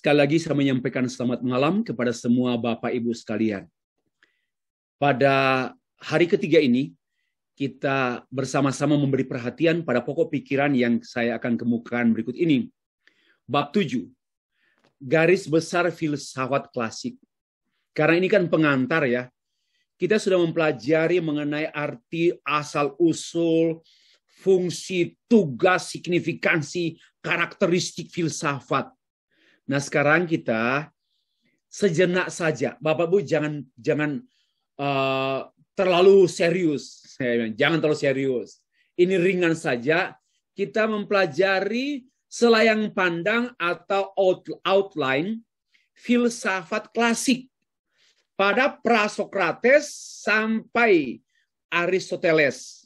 Sekali lagi saya menyampaikan selamat malam kepada semua Bapak Ibu sekalian. Pada hari ketiga ini, kita bersama-sama memberi perhatian pada pokok pikiran yang saya akan kemukakan berikut ini. Bab 7, garis besar filsafat klasik. Karena ini kan pengantar ya. Kita sudah mempelajari mengenai arti asal-usul, fungsi, tugas, signifikansi, karakteristik filsafat. Nah, sekarang kita sejenak saja. Bapak Ibu jangan terlalu serius. Jangan terlalu serius. Ini ringan saja. Kita mempelajari selayang pandang atau outline filsafat klasik pada Prasokrates sampai Aristoteles.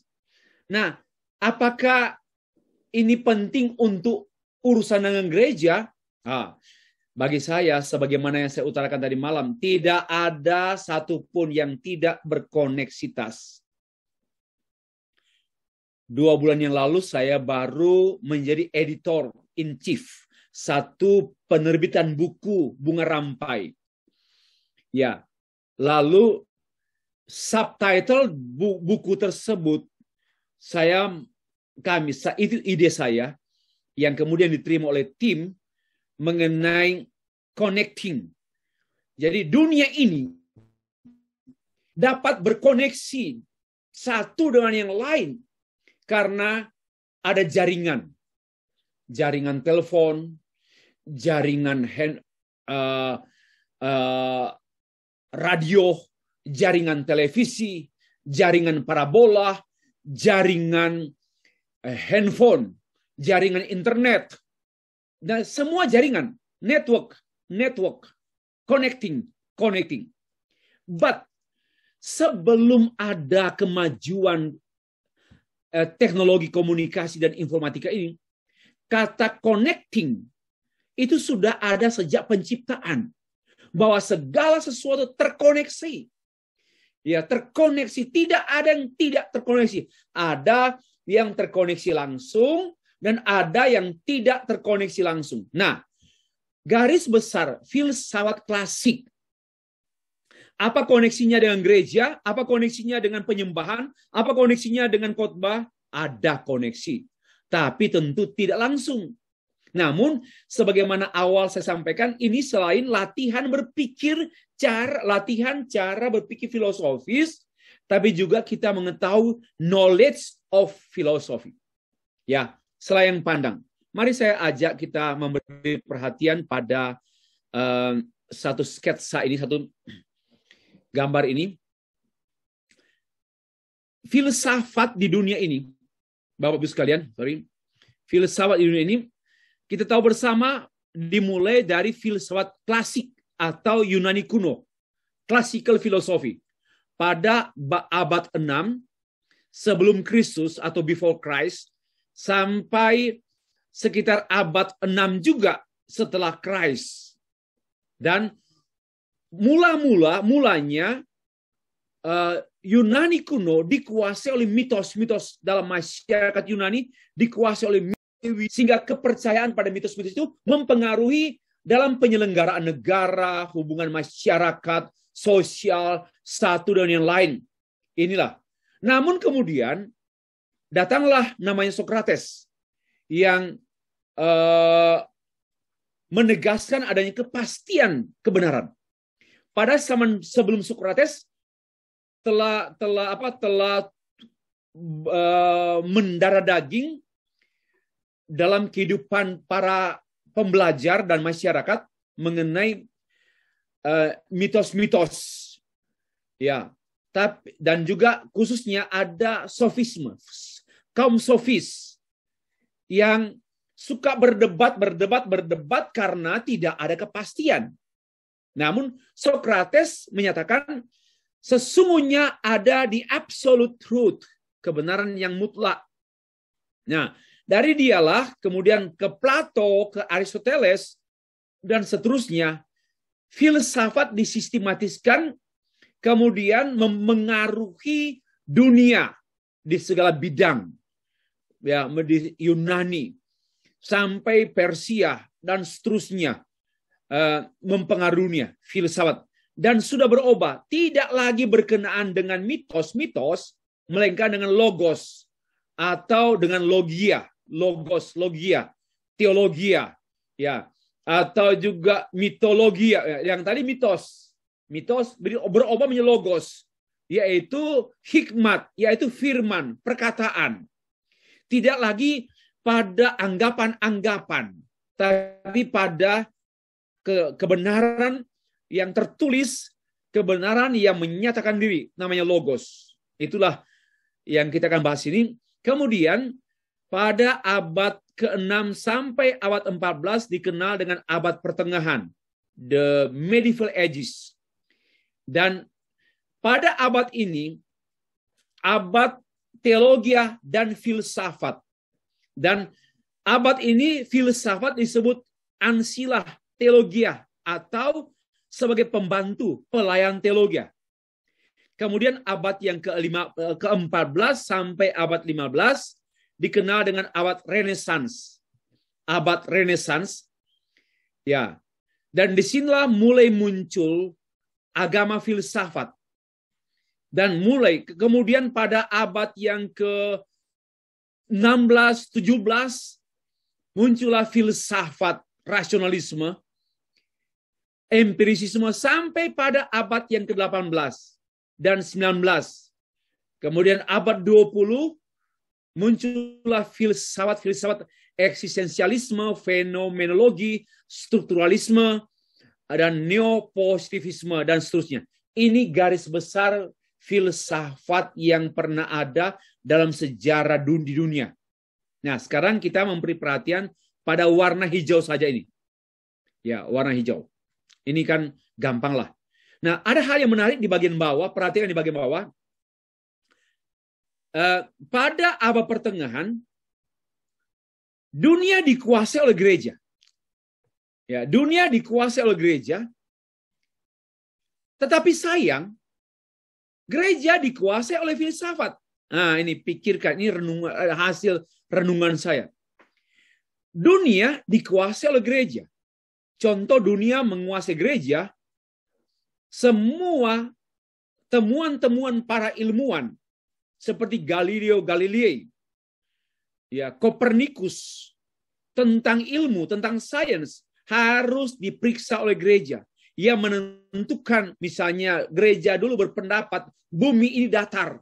Nah, apakah ini penting untuk urusan dengan gereja? Bagi saya, sebagaimana yang saya utarakan tadi malam, tidak ada satupun yang tidak berkoneksitas. 2 bulan yang lalu saya baru menjadi editor in chief satu penerbitan buku Bunga Rampai. Ya, lalu subtitle buku tersebut itu ide saya yang kemudian diterima oleh tim mengenai connecting. Jadi dunia ini dapat berkoneksi satu dengan yang lain karena ada jaringan. Jaringan telepon, jaringan radio, jaringan televisi, jaringan parabola, jaringan handphone, jaringan internet. Dan semua jaringan, network, connecting. But sebelum ada kemajuan teknologi komunikasi dan informatika ini, kata connecting itu sudah ada sejak penciptaan. Bahwa segala sesuatu terkoneksi. Ya, terkoneksi. Tidak ada yang tidak terkoneksi. Ada yang terkoneksi langsung, dan ada yang tidak terkoneksi langsung. Nah, garis besar filsafat klasik. Apa koneksinya dengan gereja? Apa koneksinya dengan penyembahan? Apa koneksinya dengan khotbah? Ada koneksi. Tapi tentu tidak langsung. Namun, sebagaimana awal saya sampaikan, ini selain latihan cara berpikir filosofis, tapi juga kita mengetahui knowledge of philosophy. Ya, selayang pandang. Mari saya ajak kita memberi perhatian pada satu sketsa ini, satu gambar ini. Filsafat di dunia ini, Bapak-Ibu sekalian, filsafat di dunia ini, kita tahu bersama dimulai dari filsafat klasik atau Yunani kuno, classical philosophy. Pada abad 6 sebelum Kristus atau before Christ, sampai sekitar abad 6 juga setelah Christ. Dan mulanya Yunani kuno dikuasai oleh mitos-mitos dalam masyarakat Yunani, dikuasai oleh mitos, sehingga kepercayaan pada mitos-mitos itu mempengaruhi dalam penyelenggaraan negara, hubungan masyarakat, sosial, satu dan yang lain. Inilah. Namun kemudian datanglah namanya Sokrates yang menegaskan adanya kepastian kebenaran. Pada zaman sebelum Sokrates telah mendarah daging dalam kehidupan para pembelajar dan masyarakat mengenai mitos-mitos. Ya, dan juga khususnya ada sofisme, kaum sofis yang suka berdebat karena tidak ada kepastian. Namun Sokrates menyatakan sesungguhnya ada di absolute truth, kebenaran yang mutlak. Nah, dari dialah kemudian ke Plato, ke Aristoteles, dan seterusnya, filsafat disistematiskan, kemudian memengaruhi dunia di segala bidang. Ya, di Yunani sampai Persia dan seterusnya. mempengaruhinya, filsafat. Dan sudah berubah, tidak lagi berkenaan dengan mitos-mitos, melainkan dengan logos atau dengan logia, logia, teologia, ya, atau juga mitologia. Yang tadi mitos berubah menjadi logos, yaitu hikmat, yaitu firman, perkataan. Tidak lagi pada anggapan-anggapan, tapi pada kebenaran yang tertulis, kebenaran yang menyatakan diri, namanya logos. Itulah yang kita akan bahas ini. Kemudian pada abad ke-6 sampai abad 14 dikenal dengan abad pertengahan, the medieval ages. Dan pada abad ini, abad teologi dan filsafat. Dan abad ini filsafat disebut ansilah teologia atau sebagai pembantu pelayan teologi. Kemudian abad yang ke-14 sampai abad 15 dikenal dengan abad Renaissance. Abad Renaissance, ya. Dan disinilah mulai muncul agama filsafat. Dan kemudian pada abad yang ke-16, 17 muncullah filsafat rasionalisme, empirisisme sampai pada abad yang ke-18 dan 19. Kemudian abad 20 muncullah filsafat eksistensialisme, fenomenologi, strukturalisme, dan neopositivisme, dan seterusnya. Ini garis besar filsafat yang pernah ada dalam sejarah di dunia. Nah, sekarang kita memberi perhatian pada warna hijau saja ini. Ya, warna hijau. Ini kan gampang lah. Nah, ada hal yang menarik di bagian bawah. Perhatikan di bagian bawah. Pada abad pertengahan, dunia dikuasai oleh gereja. Ya, dunia dikuasai oleh gereja. Tetapi sayang, gereja dikuasai oleh filsafat. Nah, ini pikirkan, ini hasil renungan saya. Dunia dikuasai oleh gereja. Contoh dunia menguasai gereja, semua temuan-temuan para ilmuwan seperti Galileo Galilei, ya, Kopernikus, tentang ilmu, tentang sains harus diperiksa oleh gereja. Ia menentukan, misalnya gereja dulu berpendapat bumi ini datar,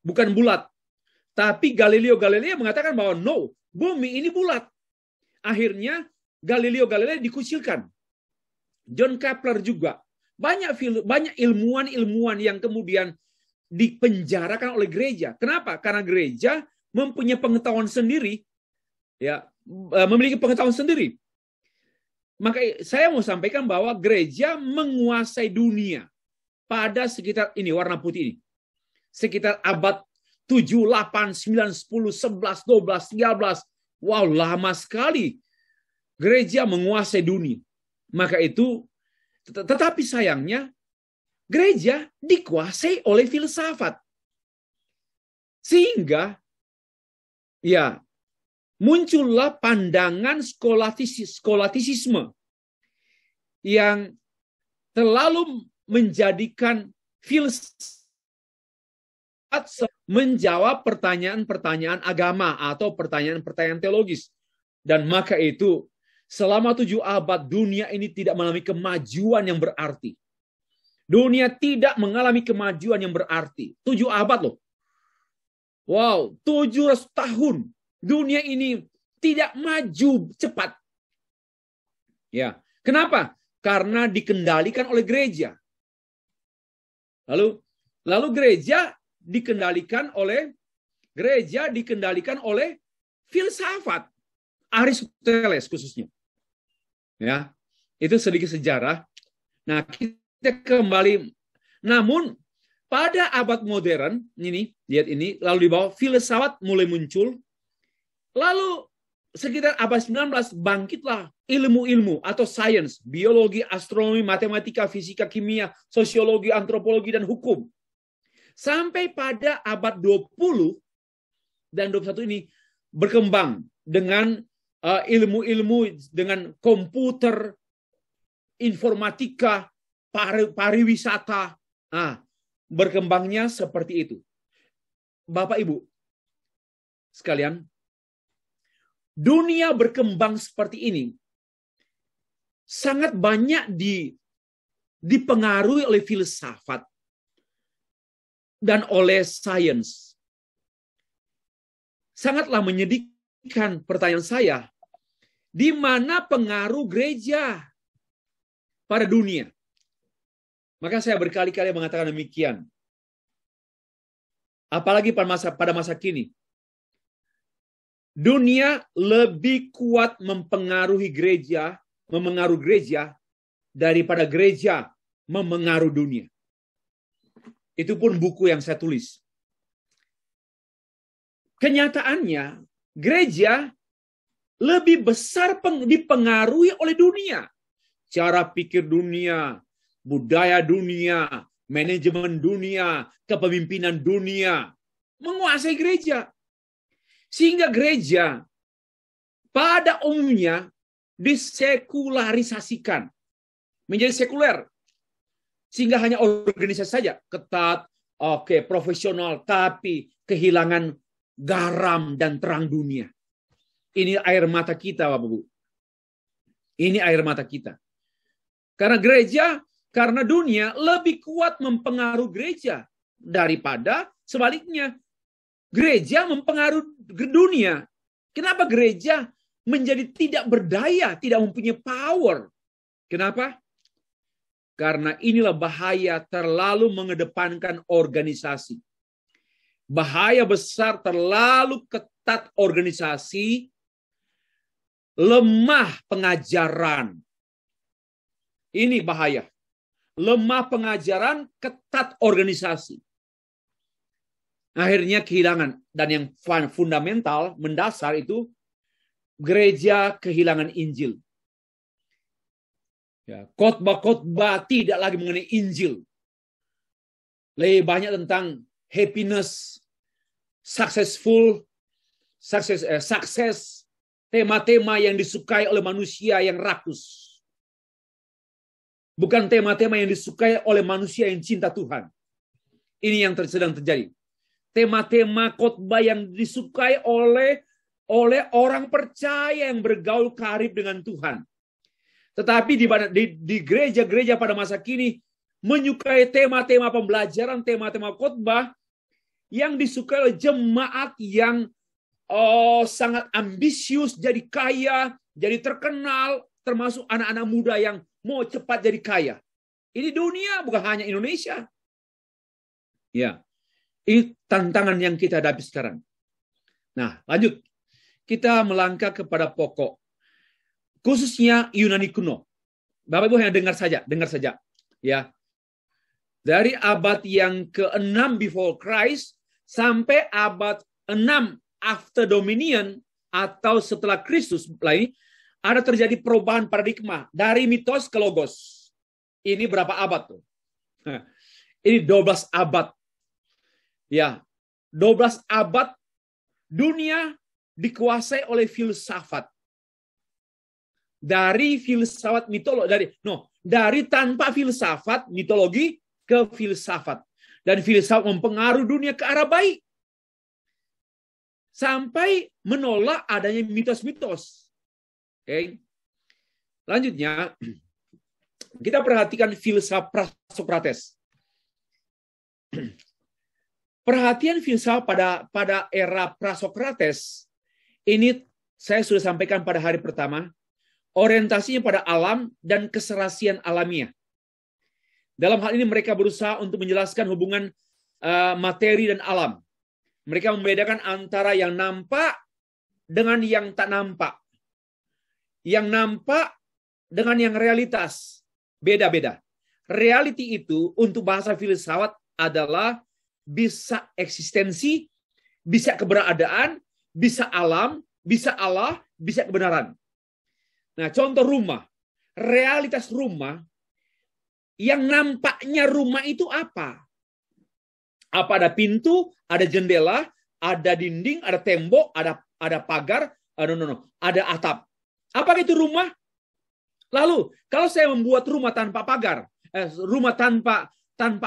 bukan bulat. Tapi Galileo Galilei mengatakan bahwa no, bumi ini bulat. Akhirnya Galileo Galilei dikucilkan. John Kepler juga. Banyak ilmuwan-ilmuwan yang kemudian dipenjarakan oleh gereja. Kenapa? Karena gereja mempunyai pengetahuan sendiri, ya, memiliki pengetahuan sendiri. Maka saya mau sampaikan bahwa gereja menguasai dunia pada sekitar ini, warna putih ini. Sekitar abad 7, 8, 9, 10, 11, 12, 13. Wow, lama sekali gereja menguasai dunia. Maka itu, tetapi sayangnya, gereja dikuasai oleh filsafat. Sehingga, ya, muncullah pandangan skolatisisme yang terlalu menjadikan filsafat menjawab pertanyaan-pertanyaan agama atau pertanyaan-pertanyaan teologis. Dan maka itu, selama 7 abad dunia ini tidak mengalami kemajuan yang berarti. Dunia tidak mengalami kemajuan yang berarti. 7 abad loh. Wow, 700 tahun. Dunia ini tidak maju cepat. Ya, kenapa? Karena dikendalikan oleh gereja. Lalu gereja dikendalikan oleh filsafat. Aristoteles khususnya. Ya, itu sedikit sejarah. Nah, kita kembali. Namun pada abad modern ini, lihat ini, lalu di bawah filsafat mulai muncul. Lalu sekitar abad 19 bangkitlah ilmu-ilmu atau sains, biologi, astronomi, matematika, fisika, kimia, sosiologi, antropologi, dan hukum. Sampai pada abad 20 dan 21 ini berkembang dengan ilmu-ilmu dengan komputer, informatika, pariwisata. Berkembangnya seperti itu. Bapak Ibu sekalian, dunia berkembang seperti ini sangat banyak dipengaruhi oleh filsafat dan oleh sains. Sangatlah menyedihkan pertanyaan saya, di mana pengaruh gereja pada dunia? Maka saya berkali-kali mengatakan demikian. Apalagi pada masa kini. Dunia lebih kuat memengaruhi gereja daripada gereja memengaruhi dunia. Itu pun buku yang saya tulis. Kenyataannya, gereja lebih besar dipengaruhi oleh dunia. Cara pikir dunia, budaya dunia, manajemen dunia, kepemimpinan dunia, menguasai gereja. Sehingga gereja pada umumnya disekularisasikan, menjadi sekuler. Sehingga hanya organisasi saja, ketat, profesional, tapi kehilangan garam dan terang dunia. Ini air mata kita, Bapak Ibu. Ini air mata kita. Karena dunia lebih kuat mempengaruhi gereja daripada sebaliknya. Gereja mempengaruhi dunia. Kenapa gereja menjadi tidak berdaya, tidak mempunyai power? Kenapa? Karena inilah bahaya terlalu mengedepankan organisasi. Bahaya besar terlalu ketat organisasi, lemah pengajaran. Ini bahaya. Lemah pengajaran, ketat organisasi. Akhirnya kehilangan. Dan yang fundamental, mendasar itu, gereja kehilangan Injil. Ya, khotbah-khotbah tidak lagi mengenai Injil. Lebih banyak tentang happiness, sukses, tema-tema yang disukai oleh manusia yang rakus. Bukan tema-tema yang disukai oleh manusia yang cinta Tuhan. Ini yang sedang terjadi. Tema-tema khotbah yang disukai oleh orang percaya yang bergaul karib dengan Tuhan. Tetapi di gereja-gereja pada masa kini menyukai tema-tema pembelajaran, tema-tema khotbah yang disukai oleh jemaat yang sangat ambisius, jadi kaya, jadi terkenal, termasuk anak-anak muda yang mau cepat jadi kaya. Ini dunia, bukan hanya Indonesia. Ya, ini tantangan yang kita hadapi sekarang. Nah, lanjut. Kita melangkah kepada pokok. Khususnya Yunani kuno. Bapak Ibu yang dengar saja. Ya. Dari abad yang ke-6 before Christ sampai abad 6 after Dominion atau setelah Kristus mulai ada terjadi perubahan paradigma dari mitos ke logos. Ini berapa abad tuh? Ini 12 abad. Ya, 12 abad dunia dikuasai oleh filsafat. Dari filsafat mitologi, dari tanpa filsafat mitologi ke filsafat. Dan filsafat mempengaruhi dunia ke arah baik. Sampai menolak adanya mitos-mitos. Oke. Lanjutnya, kita perhatikan filsafat Prasokrates. Perhatian filsafat pada era Prasokrates ini saya sudah sampaikan pada hari pertama. Orientasinya pada alam dan keserasian alamiah. Dalam hal ini mereka berusaha untuk menjelaskan hubungan materi dan alam. Mereka membedakan antara yang nampak dengan yang tak nampak. Yang nampak dengan yang realitas. Beda-beda. Reality itu untuk bahasa filsafat adalah bisa eksistensi, bisa keberadaan, bisa alam, bisa Allah, bisa kebenaran. Nah, contoh rumah. Realitas rumah, yang nampaknya rumah itu apa? Apa ada pintu, ada jendela, ada dinding, ada tembok, ada pagar, ada atap. Apa itu rumah? Lalu, kalau saya membuat rumah tanpa pagar, rumah tanpa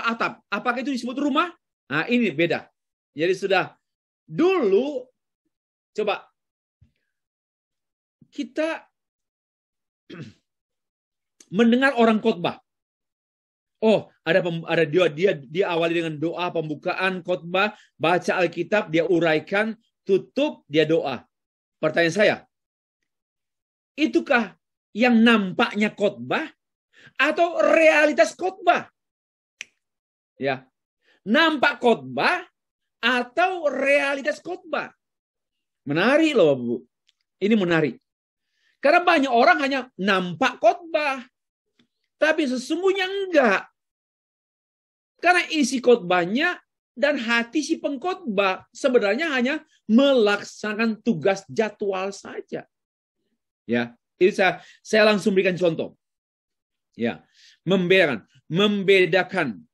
atap, apakah itu disebut rumah? Nah, ini beda. Jadi sudah dulu, coba kita mendengar orang khotbah. Oh, ada dia awali dengan doa pembukaan khotbah, baca Alkitab, dia uraikan, tutup, dia doa. Pertanyaan saya, itukah yang nampaknya khotbah atau realitas khotbah? Ya. Nampak khotbah atau realitas khotbah? Menarik loh, Bu. Ini menarik. Karena banyak orang hanya nampak khotbah, tapi sesungguhnya enggak. Karena isi khotbahnya dan hati si pengkhotbah sebenarnya hanya melaksanakan tugas jadwal saja. Ya, ini saya langsung berikan contoh. Ya, membedakan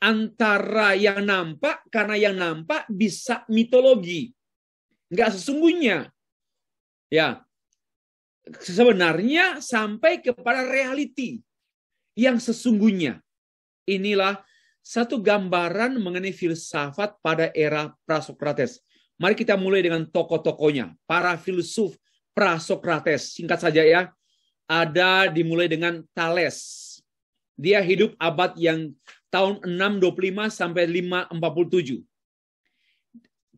antara yang nampak, karena yang nampak bisa mitologi, enggak sesungguhnya. Ya, sebenarnya sampai kepada reality yang sesungguhnya. Inilah satu gambaran mengenai filsafat pada era Prasokrates. Mari kita mulai dengan tokoh-tokohnya, para filsuf Prasokrates. Singkat saja ya, ada dimulai dengan Thales. Dia hidup abad yang tahun 625 sampai 547.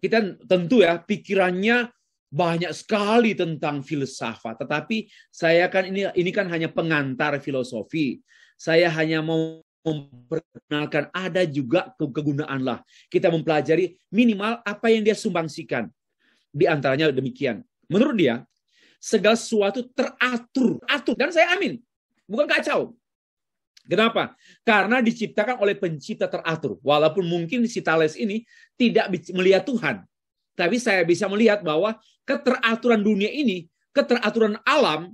Kita tentu ya, pikirannya banyak sekali tentang filsafat, tetapi saya kan ini kan hanya pengantar filosofi. Saya hanya mau memperkenalkan, ada juga kegunaan lah. Kita mempelajari minimal apa yang dia sumbangsikan. Di antaranya demikian. Menurut dia, segala sesuatu teratur. Dan saya amin. Bukan kacau. Kenapa? Karena diciptakan oleh pencipta teratur. Walaupun mungkin si Thales ini tidak melihat Tuhan. Tapi saya bisa melihat bahwa keteraturan dunia ini, keteraturan alam,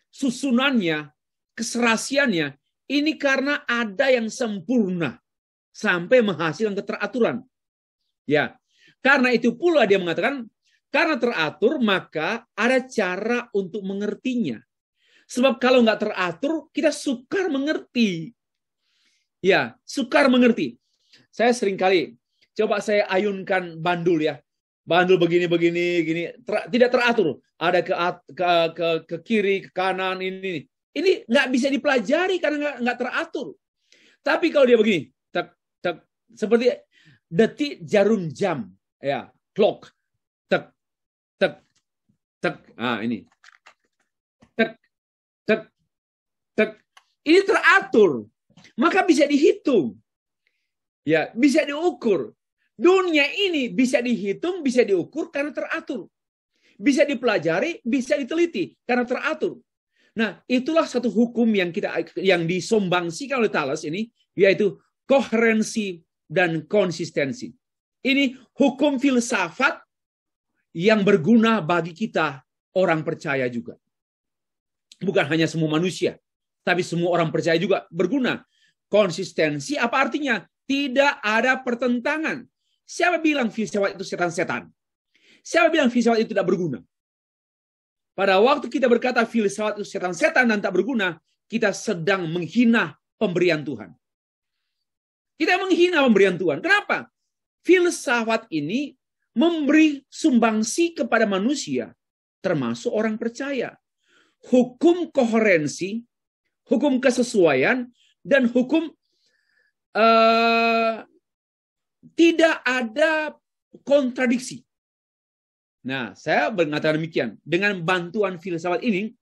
susunannya, keserasiannya, ini karena ada yang sempurna sampai menghasilkan keteraturan. Ya, karena itu pula dia mengatakan, karena teratur maka ada cara untuk mengertinya. Sebab kalau nggak teratur, kita sukar mengerti. Ya, sukar mengerti. Saya seringkali, coba saya ayunkan bandul ya. Bandul begini-begini, gini, tidak teratur. Ada ke kiri, ke kanan, ini. Ini nggak bisa dipelajari karena nggak teratur. Tapi kalau dia begini, seperti detik jarum jam, ya, clock, tek, tek, tek. Ah, ini, tek, tek, tek. Ini teratur, maka bisa dihitung, ya, bisa diukur. Dunia ini bisa dihitung, bisa diukur karena teratur, bisa dipelajari, bisa diteliti karena teratur. Nah, itulah satu hukum yang disombangsikan oleh Thales ini, yaitu koherensi dan konsistensi. Ini hukum filsafat yang berguna bagi kita orang percaya juga. Bukan hanya semua manusia, tapi semua orang percaya juga berguna. Konsistensi apa artinya? Tidak ada pertentangan. Siapa bilang filsafat itu setan-setan? Siapa bilang filsafat itu tidak berguna? Pada waktu kita berkata filsafat itu setan-setan dan tak berguna, kita sedang menghina pemberian Tuhan. Kita menghina pemberian Tuhan. Kenapa? Filsafat ini memberi sumbangsi kepada manusia, termasuk orang percaya. Hukum koherensi, hukum kesesuaian, dan hukum tidak ada kontradiksi. Nah, saya mengatakan demikian. Dengan bantuan filsafat ini,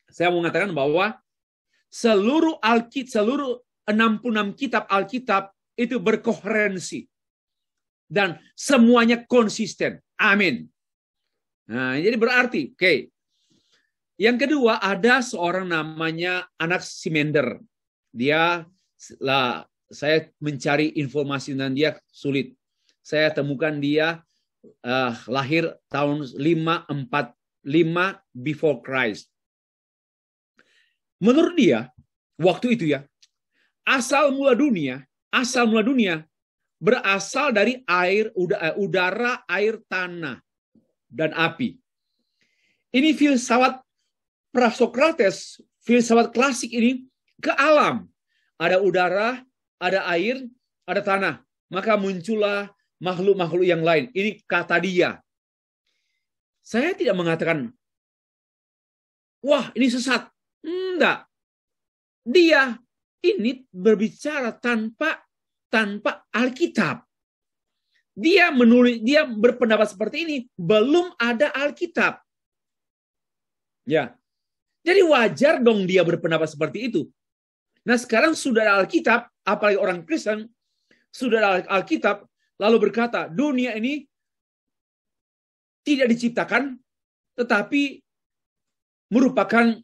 saya mengatakan bahwa seluruh 66 kitab Alkitab itu berkoherensi. Dan semuanya konsisten. Amin. Nah, jadi berarti, oke. Yang kedua, ada seorang namanya Anaximander. Saya mencari informasi tentang dia sulit. Saya temukan dia lahir tahun 545 before Christ. Menurut dia, waktu itu ya, asal mula dunia berasal dari air, udara, air, tanah, dan api. Ini filsafat Prasokrates filsafat klasik ini ke alam. Ada udara, ada air, ada tanah. Maka muncullah makhluk-makhluk yang lain. Ini kata dia. Saya tidak mengatakan, wah ini sesat. Enggak. Dia ini berbicara tanpa Alkitab. Dia berpendapat seperti ini, belum ada Alkitab. Ya. Jadi wajar dong dia berpendapat seperti itu. Nah, sekarang sudah ada Alkitab, apalagi orang Kristen, sudah ada Alkitab, lalu berkata, dunia ini tidak diciptakan, tetapi merupakan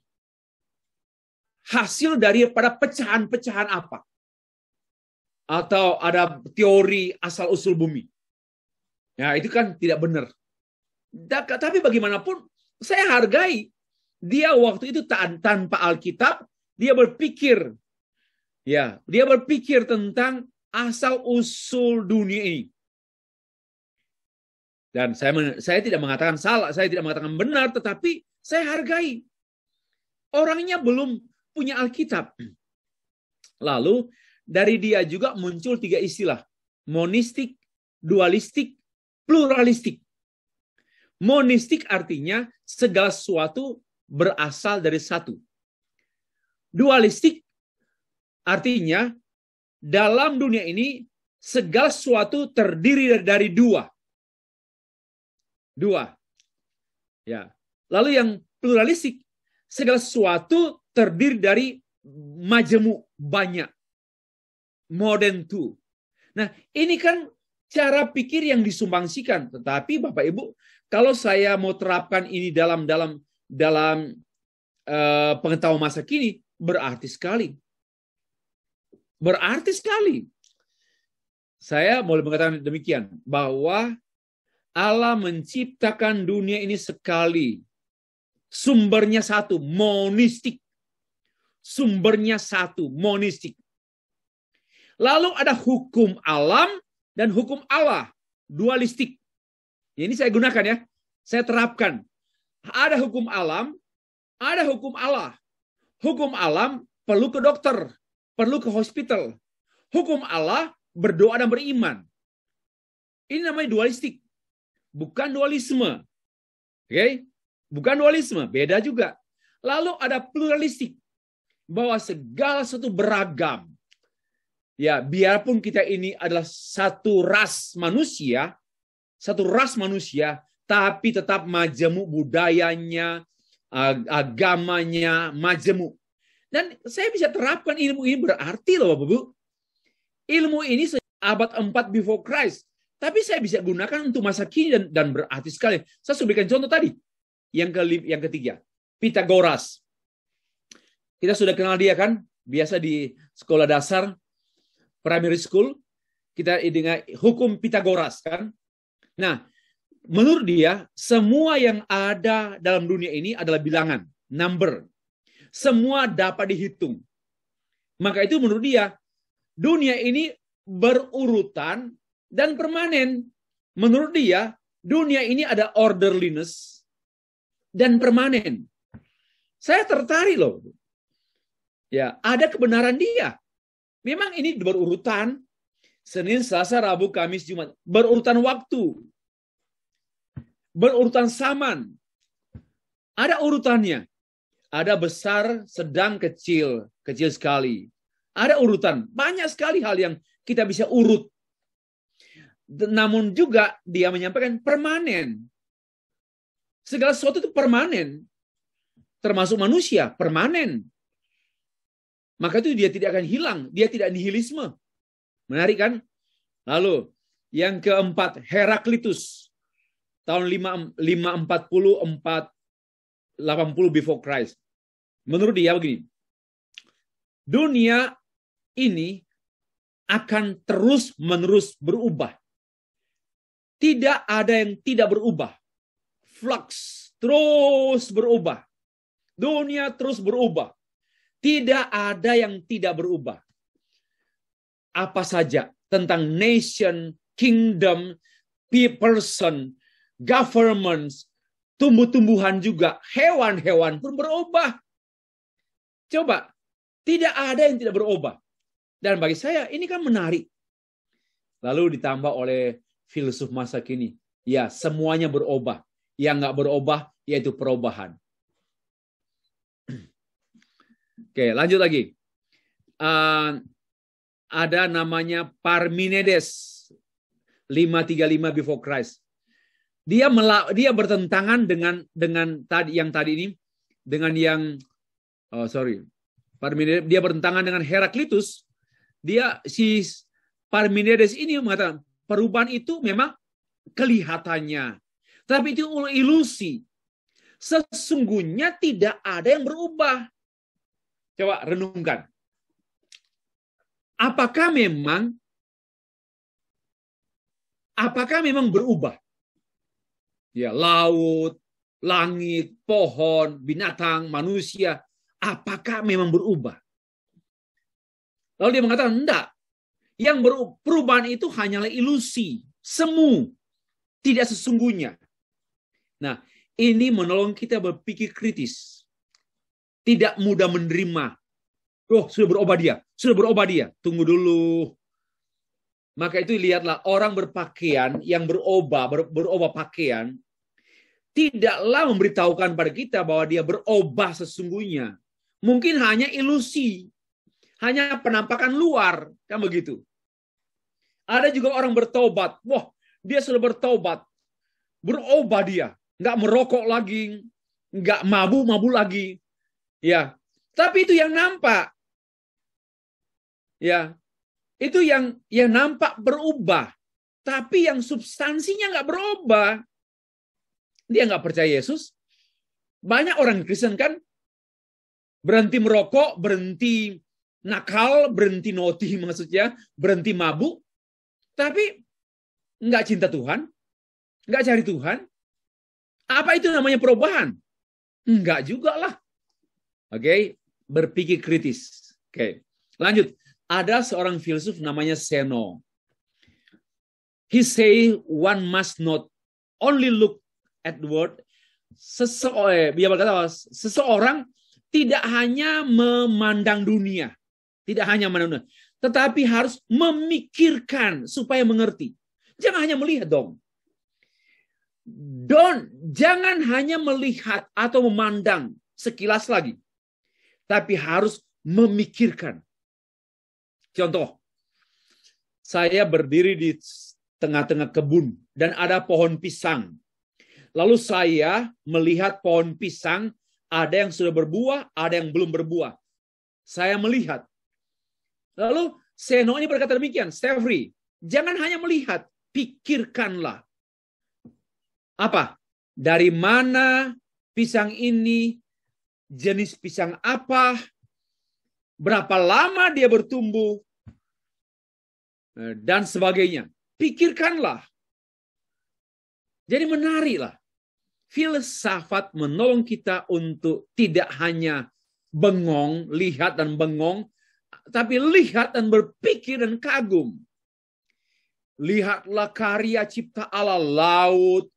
hasil daripada pecahan-pecahan apa. Atau ada teori asal-usul bumi. Ya, itu kan tidak benar. Tapi bagaimanapun, saya hargai dia waktu itu tanpa Alkitab, dia berpikir. Ya, dia berpikir tentang asal-usul dunia ini. Dan saya tidak mengatakan salah, saya tidak mengatakan benar, tetapi saya hargai. Orangnya belum punya Alkitab. Lalu, dari dia juga muncul 3 istilah. Monistik, dualistik, pluralistik. Monistik artinya segala sesuatu berasal dari satu. Dualistik artinya dalam dunia ini segala sesuatu terdiri dari dua. Ya. Lalu yang pluralistik, segala sesuatu terdiri dari majemuk, banyak. More than two. Nah, ini kan cara pikir yang disumbangsikan. Tetapi Bapak Ibu, kalau saya mau terapkan ini dalam pengetahuan masa kini, berarti sekali. Berarti sekali. Saya boleh mengatakan demikian, bahwa Allah menciptakan dunia ini sekali. Sumbernya satu, monistik. Sumbernya satu, monistik. Lalu ada hukum alam dan hukum Allah, dualistik. Ini saya gunakan ya, saya terapkan. Ada hukum alam, ada hukum Allah. Hukum alam perlu ke dokter, perlu ke hospital. Hukum Allah berdoa dan beriman. Ini namanya dualistik, bukan dualisme. Oke? Bukan dualisme, beda juga. Lalu ada pluralistik, bahwa segala sesuatu beragam. Ya, biarpun kita ini adalah satu ras manusia, tapi tetap majemuk budayanya, agamanya, majemuk. Dan saya bisa terapkan ilmu ini, berarti loh Bapak Ibu. Ilmu ini abad 4 before Christ. Tapi saya bisa gunakan untuk masa kini dan berarti sekali. Saya sudah berikan contoh tadi. Yang ketiga, Pythagoras. Kita sudah kenal dia kan? Biasa di sekolah dasar, primary school, kita dengan hukum Pythagoras kan. Nah, menurut dia, semua yang ada dalam dunia ini adalah bilangan, number. Semua dapat dihitung. Maka itu menurut dia, dunia ini berurutan dan permanen. Menurut dia, dunia ini ada orderliness dan permanen. Saya tertarik loh. Ya, ada kebenaran dia. Memang ini berurutan, Senin, Selasa, Rabu, Kamis, Jumat. Berurutan waktu. Berurutan zaman. Ada urutannya. Ada besar, sedang, kecil. Kecil sekali. Ada urutan. Banyak sekali hal yang kita bisa urut. Namun juga dia menyampaikan permanen. Segala sesuatu itu permanen. Termasuk manusia, permanen. Maka itu dia tidak akan hilang. Dia tidak nihilisme. Menarik kan? Lalu yang keempat, Heraklitus. Tahun 540 before Christ. Menurut dia begini. Dunia ini akan terus-menerus berubah. Tidak ada yang tidak berubah. Flux terus berubah. Dunia terus berubah. Tidak ada yang tidak berubah. Apa saja tentang nation, kingdom, person, governments, tumbuh-tumbuhan juga, hewan-hewan pun berubah. Coba, tidak ada yang tidak berubah. Dan bagi saya ini kan menarik. Lalu ditambah oleh filsuf masa kini. Ya, semuanya berubah. Yang nggak berubah yaitu perubahan. Oke, lanjut lagi. Ada namanya Parmenides 535 before Christ. Dia bertentangan dengan tadi ini dengan yang Parmenides, dia bertentangan dengan Heraklitus. Si Parmenides ini mengatakan perubahan itu memang kelihatannya, tapi itu ilusi. Sesungguhnya tidak ada yang berubah. Coba renungkan. Apakah memang berubah? Ya, laut, langit, pohon, binatang, manusia, apakah memang berubah? Lalu dia mengatakan, enggak. Yang perubahan itu hanyalah ilusi, semu, tidak sesungguhnya. Nah, ini menolong kita berpikir kritis. Tidak mudah menerima. Oh, sudah berubah dia. Tunggu dulu. Maka itu lihatlah orang berpakaian yang berubah pakaian tidaklah memberitahukan pada kita bahwa dia berubah sesungguhnya. Mungkin hanya ilusi, hanya penampakan luar, kan begitu. Ada juga orang bertobat, wah dia sudah bertobat, berubah dia, nggak merokok lagi, nggak mabuk lagi, ya. Tapi itu yang nampak, ya. Itu yang nampak berubah, tapi yang substansinya nggak berubah. Dia nggak percaya Yesus. Banyak orang Kristen kan berhenti merokok, berhenti nakal, berhenti naughty maksudnya, berhenti mabuk, tapi nggak cinta Tuhan, nggak cari Tuhan. Apa itu namanya perubahan? Enggak juga lah. Oke, berpikir kritis. Oke, lanjut. Ada seorang filsuf namanya Zeno. He say one must not only look at the word. Seseorang tidak hanya memandang dunia, tetapi harus memikirkan supaya mengerti. Jangan hanya melihat dong. Jangan hanya melihat atau memandang sekilas lagi, tapi harus memikirkan. Contoh, saya berdiri di tengah-tengah kebun dan ada pohon pisang. Lalu saya melihat pohon pisang, ada yang sudah berbuah, ada yang belum berbuah. Saya melihat. Lalu Zeno ini berkata demikian, Stefri, jangan hanya melihat, pikirkanlah. Apa? Dari mana pisang ini, jenis pisang apa, berapa lama dia bertumbuh, dan sebagainya. Pikirkanlah. Jadi menariklah. Filsafat menolong kita untuk tidak hanya bengong, lihat dan bengong, tapi lihat dan berpikir dan kagum. Lihatlah karya cipta Allah, laut,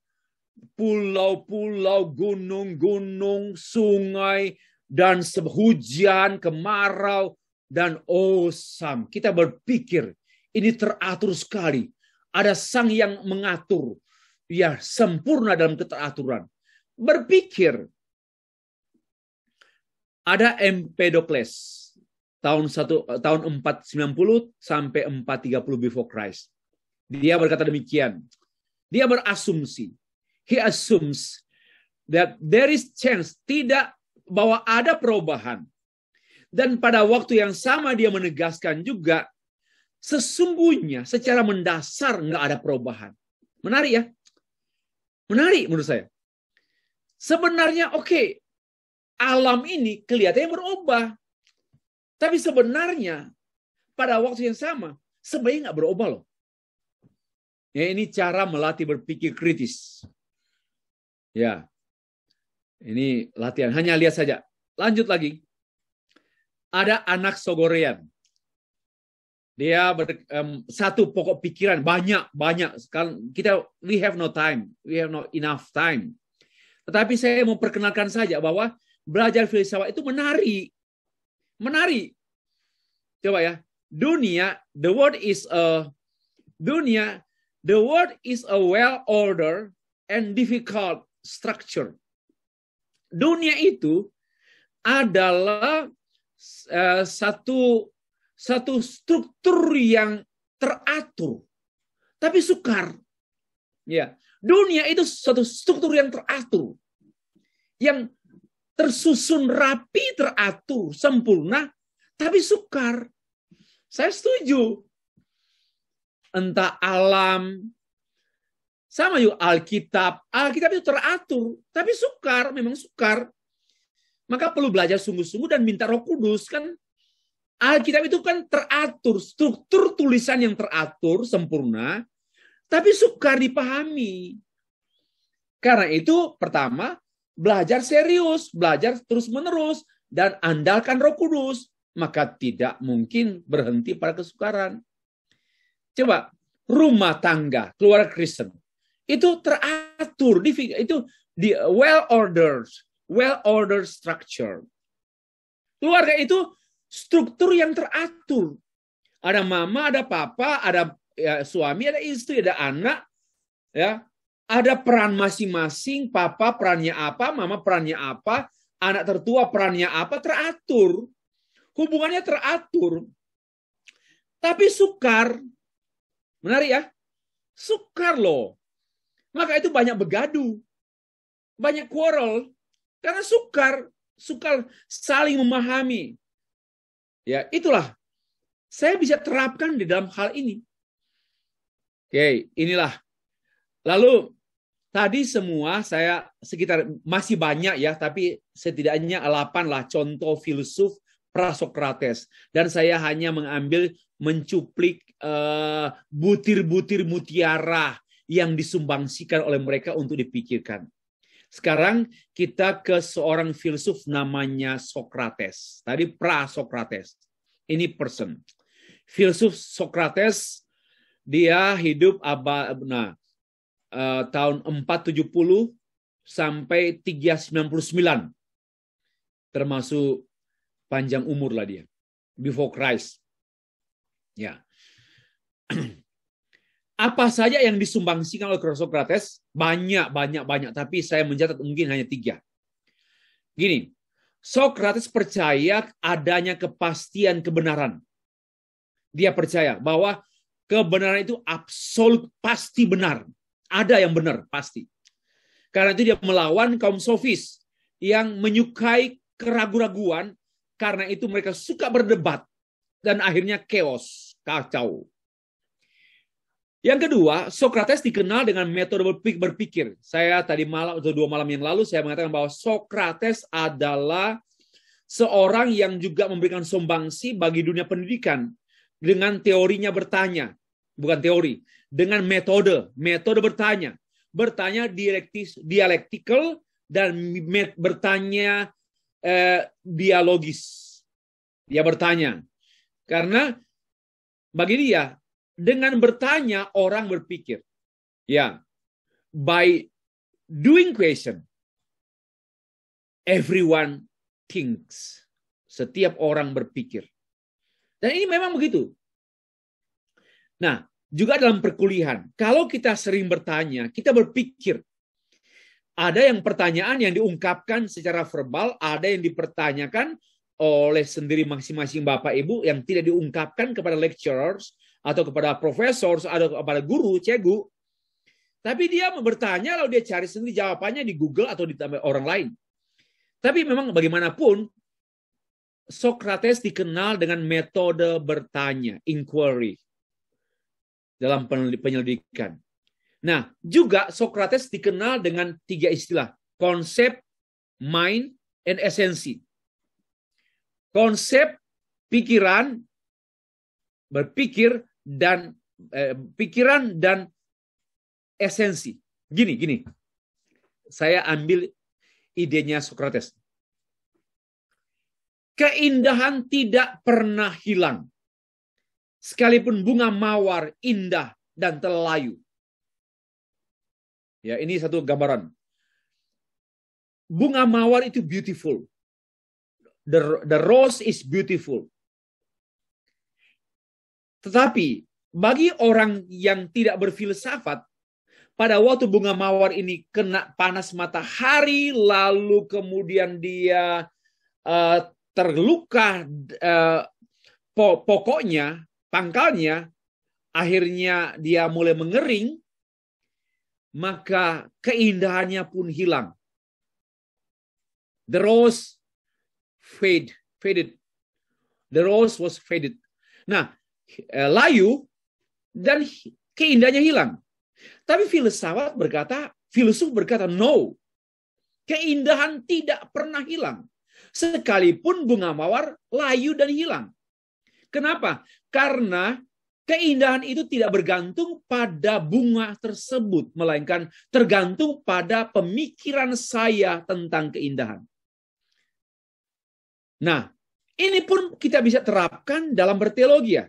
pulau-pulau, gunung-gunung, sungai, dan hujan, kemarau, dan awesome. Kita berpikir, ini teratur sekali. Ada sang yang mengatur. Ya, sempurna dalam keteraturan. Berpikir. Ada Empedocles. Tahun 490 sampai 430 before Christ. Dia berkata demikian. Dia berasumsi. He assumes that there is chance. Tidak bahwa ada perubahan. Dan pada waktu yang sama dia menegaskan juga, sesungguhnya secara mendasar nggak ada perubahan. Menarik ya? Menarik menurut saya. Sebenarnya oke, alam ini kelihatannya berubah. Tapi sebenarnya pada waktu yang sama, sebenarnya nggak berubah loh. Ya, ini cara melatih berpikir kritis. Ya, ini latihan. Hanya lihat saja. Lanjut lagi. Ada anak Sogorean. Dia satu pokok pikiran banyak. We have no time, we have not enough time. Tetapi saya mau perkenalkan saja bahwa belajar filsafat itu menarik. menari. Coba ya. Dunia, the world is a well-ordered and difficult structure. Dunia itu adalah satu struktur yang teratur, tapi sukar. Ya, dunia itu satu struktur yang teratur, yang tersusun rapi, teratur, sempurna, tapi sukar. Saya setuju. Entah alam, sama juga Alkitab. Alkitab itu teratur, tapi sukar, memang sukar. Maka perlu belajar sungguh-sungguh dan minta Roh Kudus. Kan Alkitab itu kan teratur, struktur tulisan yang teratur, sempurna, tapi sukar dipahami. Karena itu pertama, belajar serius, belajar terus-menerus, dan andalkan Roh Kudus. Maka tidak mungkin berhenti pada kesukaran. Coba, rumah tangga, keluarga Kristen, itu teratur, itu di well-ordered structure. Keluarga itu struktur yang teratur. Ada mama, ada papa, ada suami, ada istri, ada anak, ya. Ada peran masing-masing, papa perannya apa, mama perannya apa, anak tertua perannya apa, teratur. Hubungannya teratur. Tapi sukar. Menarik ya? Sukar loh. Maka itu banyak begaduh. Banyak quarrel. Karena sukar saling memahami. Ya, itulah. Saya bisa terapkan di dalam hal ini. Oke, inilah. Lalu, tadi semua saya sekitar, masih banyak ya, tapi setidaknya 8 lah contoh filsuf Prasokrates. Dan saya hanya mencuplik butir-butir mutiara yang disumbangsikan oleh mereka untuk dipikirkan. Sekarang kita ke seorang filsuf namanya Sokrates. Tadi Prasokrates. Ini person. Filsuf Sokrates, dia hidup tahun 470 sampai 399. Termasuk panjang umur lah dia. Before Christ. Ya. Apa saja yang disumbangsikan oleh Sokrates? Banyak. Tapi saya mencatat mungkin hanya 3. Gini, Sokrates percaya adanya kepastian kebenaran. Dia percaya bahwa kebenaran itu absolut, pasti benar. Ada yang benar, pasti. Karena itu dia melawan kaum sofis yang menyukai keraguan-raguan. Karena itu mereka suka berdebat. Dan akhirnya chaos, kacau. Yang kedua, Sokrates dikenal dengan metode berpikir. Saya tadi malam atau 2 malam yang lalu saya mengatakan bahwa Sokrates adalah seorang yang juga memberikan sumbangsi bagi dunia pendidikan dengan teorinya bertanya, bukan teori, dengan metode bertanya. Bertanya dialektikal dan bertanya dialogis. Dia bertanya. Karena bagi dia, dengan bertanya orang berpikir. Ya, by doing question, everyone thinks. Setiap orang berpikir. Dan ini memang begitu. Nah, juga dalam perkuliahan, kalau kita sering bertanya, kita berpikir. Ada yang pertanyaan yang diungkapkan secara verbal, ada yang dipertanyakan oleh sendiri masing-masing Bapak Ibu yang tidak diungkapkan kepada lecturers atau kepada profesor atau kepada guru, cegu. Tapi dia bertanya lalu dia cari sendiri jawabannya di Google atau di orang lain. Tapi memang bagaimanapun Sokrates dikenal dengan metode bertanya, inquiry dalam penyelidikan. Nah, juga Sokrates dikenal dengan 3 istilah, konsep, mind, and esensi. Konsep, pikiran, berpikir, dan pikiran dan esensi. Gini. Saya ambil idenya Sokrates. Keindahan tidak pernah hilang. Sekalipun bunga mawar indah dan terlayu. Ya, ini satu gambaran. Bunga mawar itu beautiful. The rose is beautiful. Tetapi bagi orang yang tidak berfilsafat, pada waktu bunga mawar ini kena panas matahari, lalu kemudian dia terluka pokoknya, pangkalnya, akhirnya dia mulai mengering, maka keindahannya pun hilang. The rose faded. The rose was faded. Nah, layu dan keindahannya hilang. Tapi filsuf berkata, no. Keindahan tidak pernah hilang. Sekalipun bunga mawar layu dan hilang. Kenapa? Karena keindahan itu tidak bergantung pada bunga tersebut, melainkan tergantung pada pemikiran saya tentang keindahan. Nah, ini pun kita bisa terapkan dalam berteologi.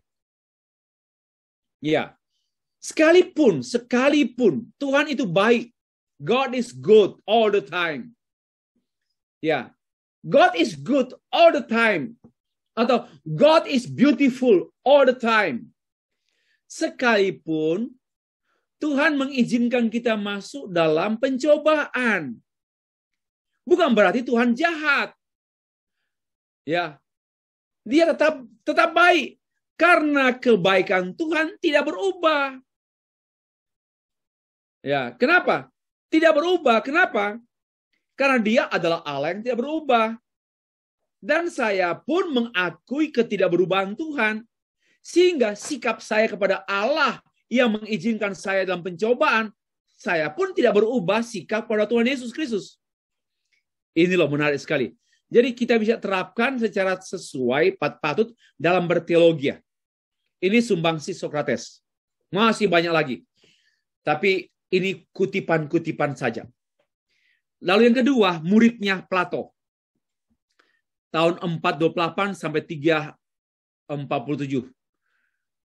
Ya. Sekalipun Tuhan itu baik. God is good all the time. Ya. God is good all the time. Atau God is beautiful all the time. Sekalipun Tuhan mengizinkan kita masuk dalam pencobaan. Bukan berarti Tuhan jahat. Ya. Dia tetap baik karena kebaikan Tuhan tidak berubah. Ya, kenapa? Tidak berubah. Kenapa? Karena dia adalah Allah yang tidak berubah. Dan saya pun mengakui ketidakberubahan Tuhan. Sehingga sikap saya kepada Allah yang mengizinkan saya dalam pencobaan, saya pun tidak berubah sikap pada Tuhan Yesus Kristus. Ini loh menarik sekali. Jadi kita bisa terapkan secara sesuai patut dalam berteologi. Ini sumbangsi Sokrates. Masih banyak lagi. Tapi ini kutipan-kutipan saja. Lalu yang kedua, muridnya Plato. Tahun 428 sampai 347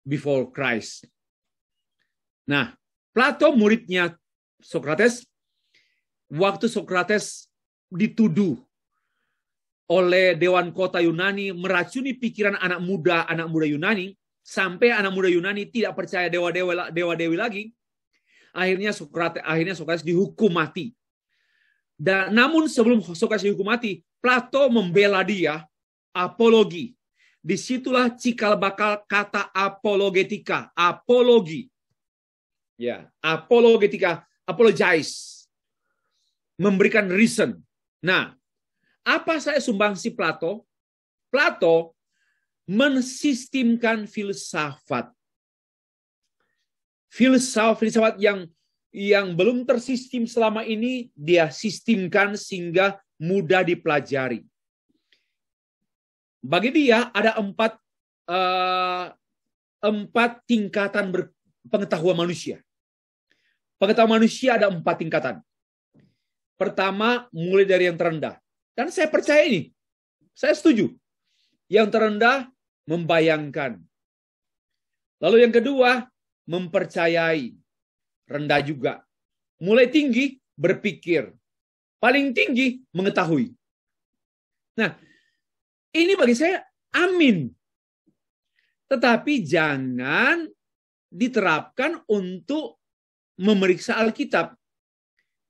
before Christ. Nah, Plato muridnya Sokrates. Waktu Sokrates dituduh oleh Dewan Kota Yunani meracuni pikiran anak muda Yunani, sampai anak muda Yunani tidak percaya dewa-dewi lagi. Akhirnya Sokrates dihukum mati. Dan namun sebelum Sokrates dihukum mati, Plato membela dia, apologi. Disitulah cikal bakal kata apologetika, apologi. Ya, apologetika, apologize. Memberikan reason. Nah, apa saya sumbangsi Plato? Plato mensistemkan filsafat. Filsafat yang belum tersistem selama ini, dia sistemkan sehingga mudah dipelajari. Bagi dia ada empat tingkatan pengetahuan manusia. Pengetahuan manusia ada 4 tingkatan. Pertama, mulai dari yang terendah. Dan saya percaya ini. Saya setuju. Yang terendah, membayangkan. Lalu yang kedua, mempercayai. Rendah juga. Mulai tinggi, berpikir. Paling tinggi, mengetahui. Nah, ini bagi saya amin. Tetapi jangan diterapkan untuk memeriksa Alkitab.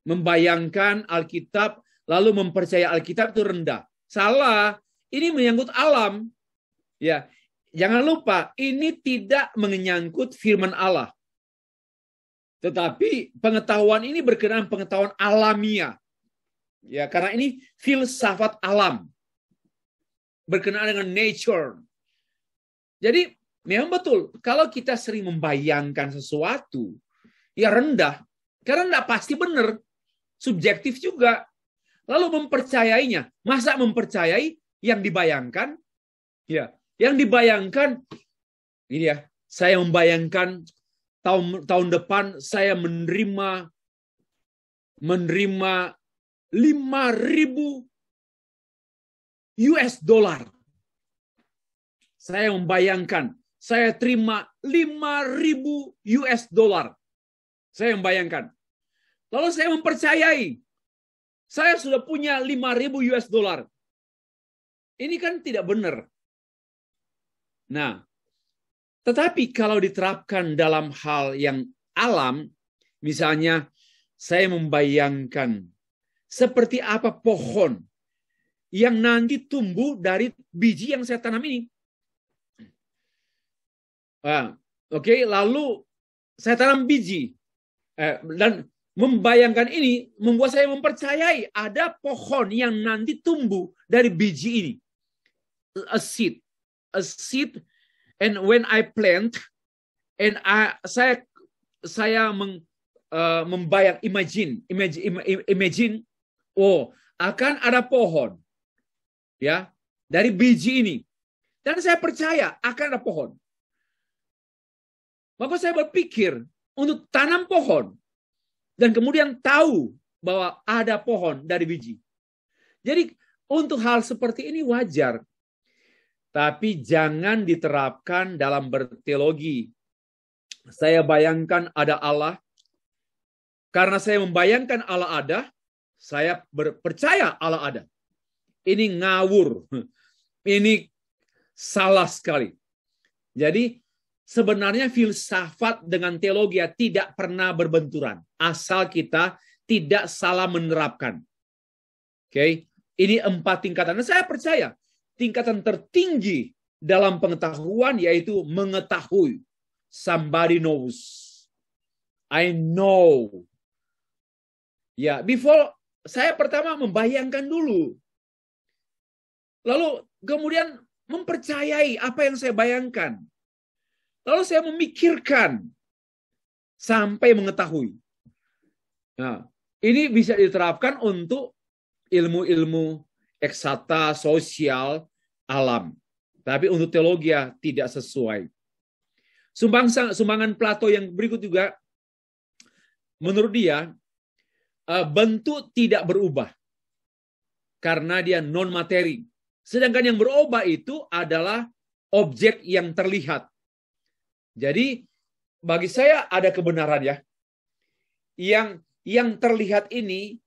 Membayangkan Alkitab, lalu mempercayai Alkitab itu rendah. Salah. Ini menyangkut alam. Ya, jangan lupa, ini tidak menyangkut firman Allah. Tetapi pengetahuan ini berkenaan pengetahuan alamiah. Ya, karena ini filsafat alam. Berkenaan dengan nature. Jadi, memang betul, kalau kita sering membayangkan sesuatu, ya rendah. Karena tidak pasti benar. Subjektif juga. Lalu mempercayainya. Masa mempercayai yang dibayangkan? Ya, yang dibayangkan, ini ya, saya membayangkan tahun depan saya menerima 5.000 US dollar. Saya membayangkan saya terima 5.000 US dollar. Saya membayangkan. Lalu saya mempercayai saya sudah punya 5.000 US dollar. Ini kan tidak benar. Nah, tetapi kalau diterapkan dalam hal yang alam, misalnya saya membayangkan seperti apa pohon yang nanti tumbuh dari biji yang saya tanam ini. Oke, lalu saya tanam biji. Dan membayangkan ini membuat saya mempercayai ada pohon yang nanti tumbuh dari biji ini. A seed. And when I plant, and saya membayang, imagine, oh, akan ada pohon, ya, dari biji ini, dan saya percaya akan ada pohon. Maka saya berpikir untuk tanam pohon dan kemudian tahu bahwa ada pohon dari biji. Jadi untuk hal seperti ini wajar. Tapi jangan diterapkan dalam berteologi. Saya bayangkan ada Allah. Karena saya membayangkan Allah ada, saya percaya Allah ada. Ini ngawur. Ini salah sekali. Jadi sebenarnya filsafat dengan teologi tidak pernah berbenturan. Asal kita tidak salah menerapkan. Oke, ini 4 tingkatan. Dan saya percaya tingkatan tertinggi dalam pengetahuan yaitu mengetahui. Somebody knows. I know. Ya, before saya pertama membayangkan dulu. Lalu kemudian mempercayai apa yang saya bayangkan. Lalu saya memikirkan sampai mengetahui. Nah, ini bisa diterapkan untuk ilmu-ilmu eksakta, sosial, alam. Tapi untuk teologi tidak sesuai. Sumbangan Plato yang berikut juga, menurut dia, bentuk tidak berubah. Karena dia non-materi. Sedangkan yang berubah itu adalah objek yang terlihat. Jadi bagi saya ada kebenaran ya. Yang terlihat ini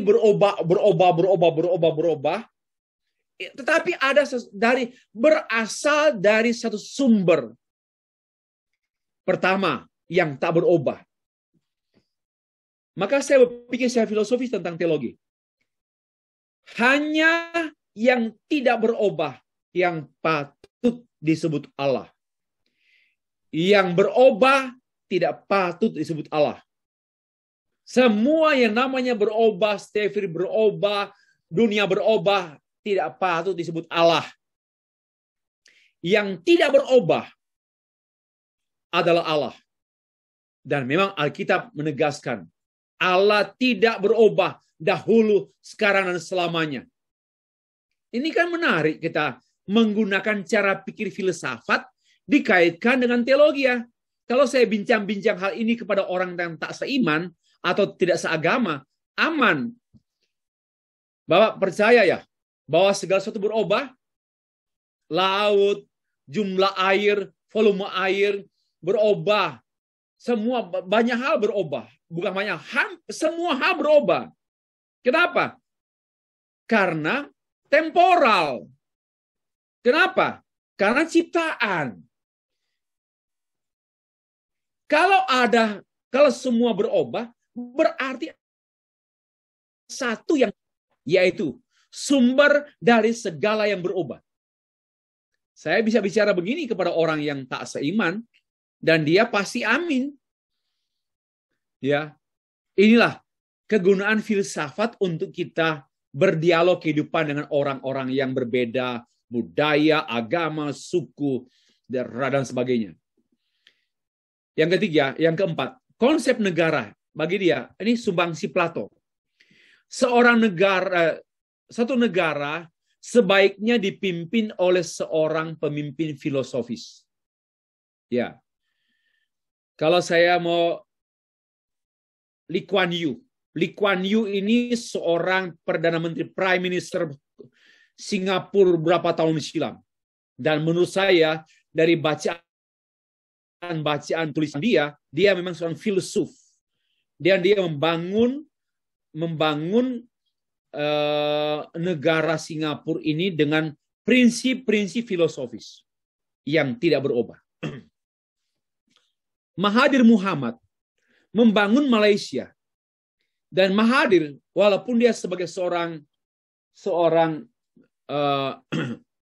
berubah. Tetapi ada berasal dari satu sumber. Pertama, yang tak berubah. Maka saya berpikir secara filosofis tentang teologi. Hanya yang tidak berubah yang patut disebut Allah. Yang berubah tidak patut disebut Allah. Semua yang namanya berubah, Stefir berubah, dunia berubah, tidak patut disebut Allah. Yang tidak berubah adalah Allah. Dan memang Alkitab menegaskan, Allah tidak berubah dahulu, sekarang, dan selamanya. Ini kan menarik kita menggunakan cara pikir filsafat dikaitkan dengan teologi ya. Kalau saya bincang-bincang hal ini kepada orang yang tak seiman atau tidak seagama, aman. Bapak percaya ya bahwa segala sesuatu berubah? Laut, jumlah air, volume air berubah. Semua banyak hal berubah. Bukan banyak, semua hal berubah. Kenapa? Karena temporal. Kenapa? Karena ciptaan. Kalau semua berubah, berarti satu yang, yaitu sumber dari segala yang berubah. Saya bisa bicara begini kepada orang yang tak seiman, dan dia pasti amin. Ya, inilah kegunaan filsafat untuk kita berdialog kehidupan dengan orang-orang yang berbeda, budaya, agama, suku, dan sebagainya. Yang ketiga, yang keempat, konsep negara. Bagi dia, ini sumbangsi Plato. Satu negara sebaiknya dipimpin oleh seorang pemimpin filosofis. Ya. Kalau saya mau Lee Kuan Yew. Lee Kuan Yew ini seorang Perdana Menteri Prime Minister Singapura berapa tahun silam. Dan menurut saya, dari bacaan tulisan dia memang seorang filsuf. Dan dia membangun negara Singapura ini dengan prinsip-prinsip filosofis yang tidak berubah. Mahathir Muhammad membangun Malaysia, dan Mahathir walaupun dia sebagai seorang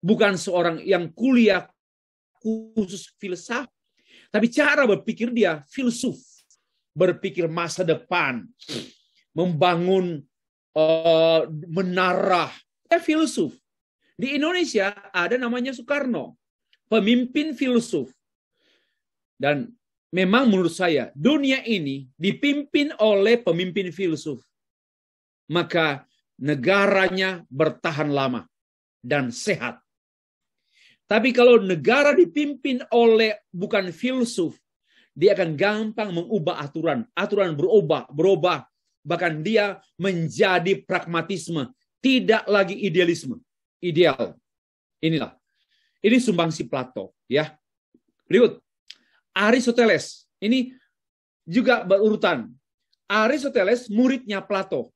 bukan seorang yang kuliah khusus filsafat, tapi cara berpikir dia filsuf, berpikir masa depan, membangun menara, filsuf. Di Indonesia ada namanya Soekarno, pemimpin filsuf. Dan memang menurut saya dunia ini dipimpin oleh pemimpin filsuf. Maka negaranya bertahan lama dan sehat. Tapi kalau negara dipimpin oleh bukan filsuf, dia akan gampang mengubah aturan. Aturan berubah. Bahkan dia menjadi pragmatisme, tidak lagi idealisme. Ideal. Inilah. Ini sumbangsi Plato, ya. Berikut. Aristoteles. Ini juga berurutan. Aristoteles muridnya Plato.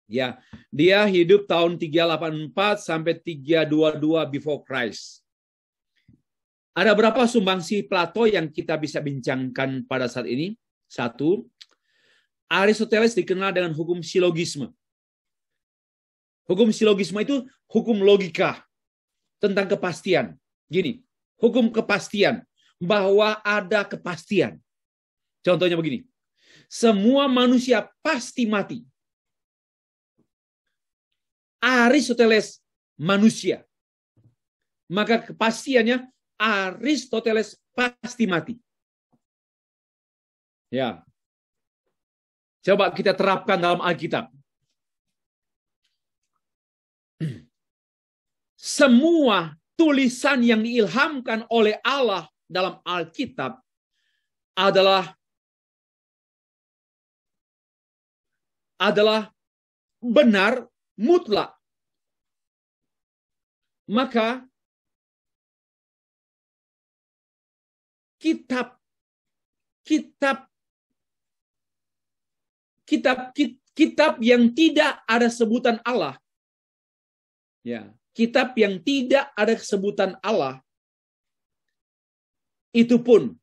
Ya, dia hidup tahun 384 sampai 322 before Christ. Ada berapa sumbangsi Plato yang kita bisa bincangkan pada saat ini? Satu, Aristoteles dikenal dengan hukum silogisme. Hukum silogisme itu hukum logika tentang kepastian. Gini, hukum kepastian, bahwa ada kepastian. Contohnya begini, semua manusia pasti mati. Aristoteles manusia. Maka kepastiannya Aristoteles pasti mati. Ya. Coba kita terapkan dalam Alkitab. Semua tulisan yang diilhamkan oleh Allah dalam Alkitab adalah benar mutlak. Maka kitab yang tidak ada sebutan Allah, ya, kitab yang tidak ada sebutan Allah, itu pun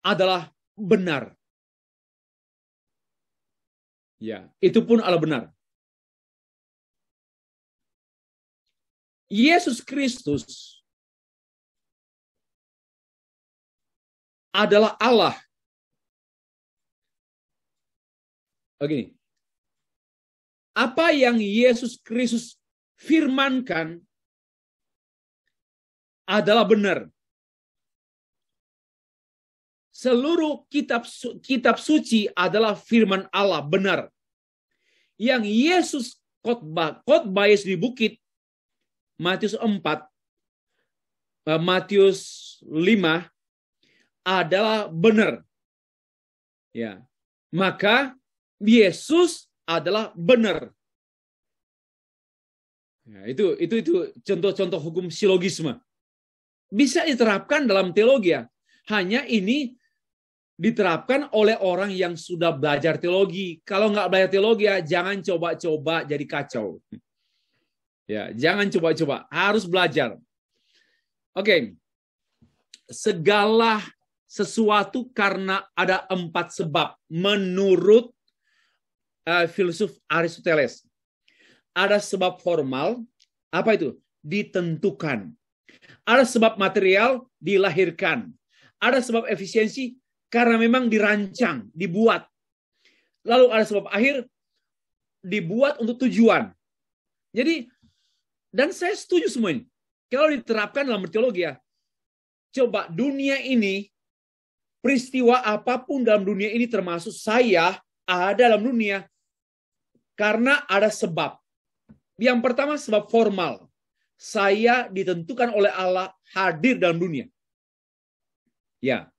adalah benar. Ya, itu pun adalah benar. Yesus Kristus adalah Allah. Begini. Apa yang Yesus Kristus firmankan adalah benar. Seluruh kitab suci adalah firman Allah, benar. Yang Yesus khotbah Yesus di bukit, Matius 4, Matius 5 adalah benar. Ya. Maka Yesus adalah benar. Ya, itu contoh-contoh hukum silogisme. Bisa diterapkan dalam teologi. Hanya ini diterapkan oleh orang yang sudah belajar teologi. Kalau nggak belajar teologi, jangan coba-coba jadi kacau. Ya, jangan coba-coba, harus belajar. Oke. Segala sesuatu karena ada 4 sebab menurut filsuf Aristoteles. Ada sebab formal, apa itu? Ditentukan. Ada sebab material, dilahirkan. Ada sebab efisiensi, karena memang dirancang, dibuat. Lalu ada sebab akhir, dibuat untuk tujuan. Jadi, dan saya setuju semua ini. Kalau diterapkan dalam teologi, coba dunia ini, peristiwa apapun dalam dunia ini termasuk saya ada dalam dunia, karena ada sebab. Yang pertama sebab formal. Saya ditentukan oleh Allah hadir dalam dunia. Ya.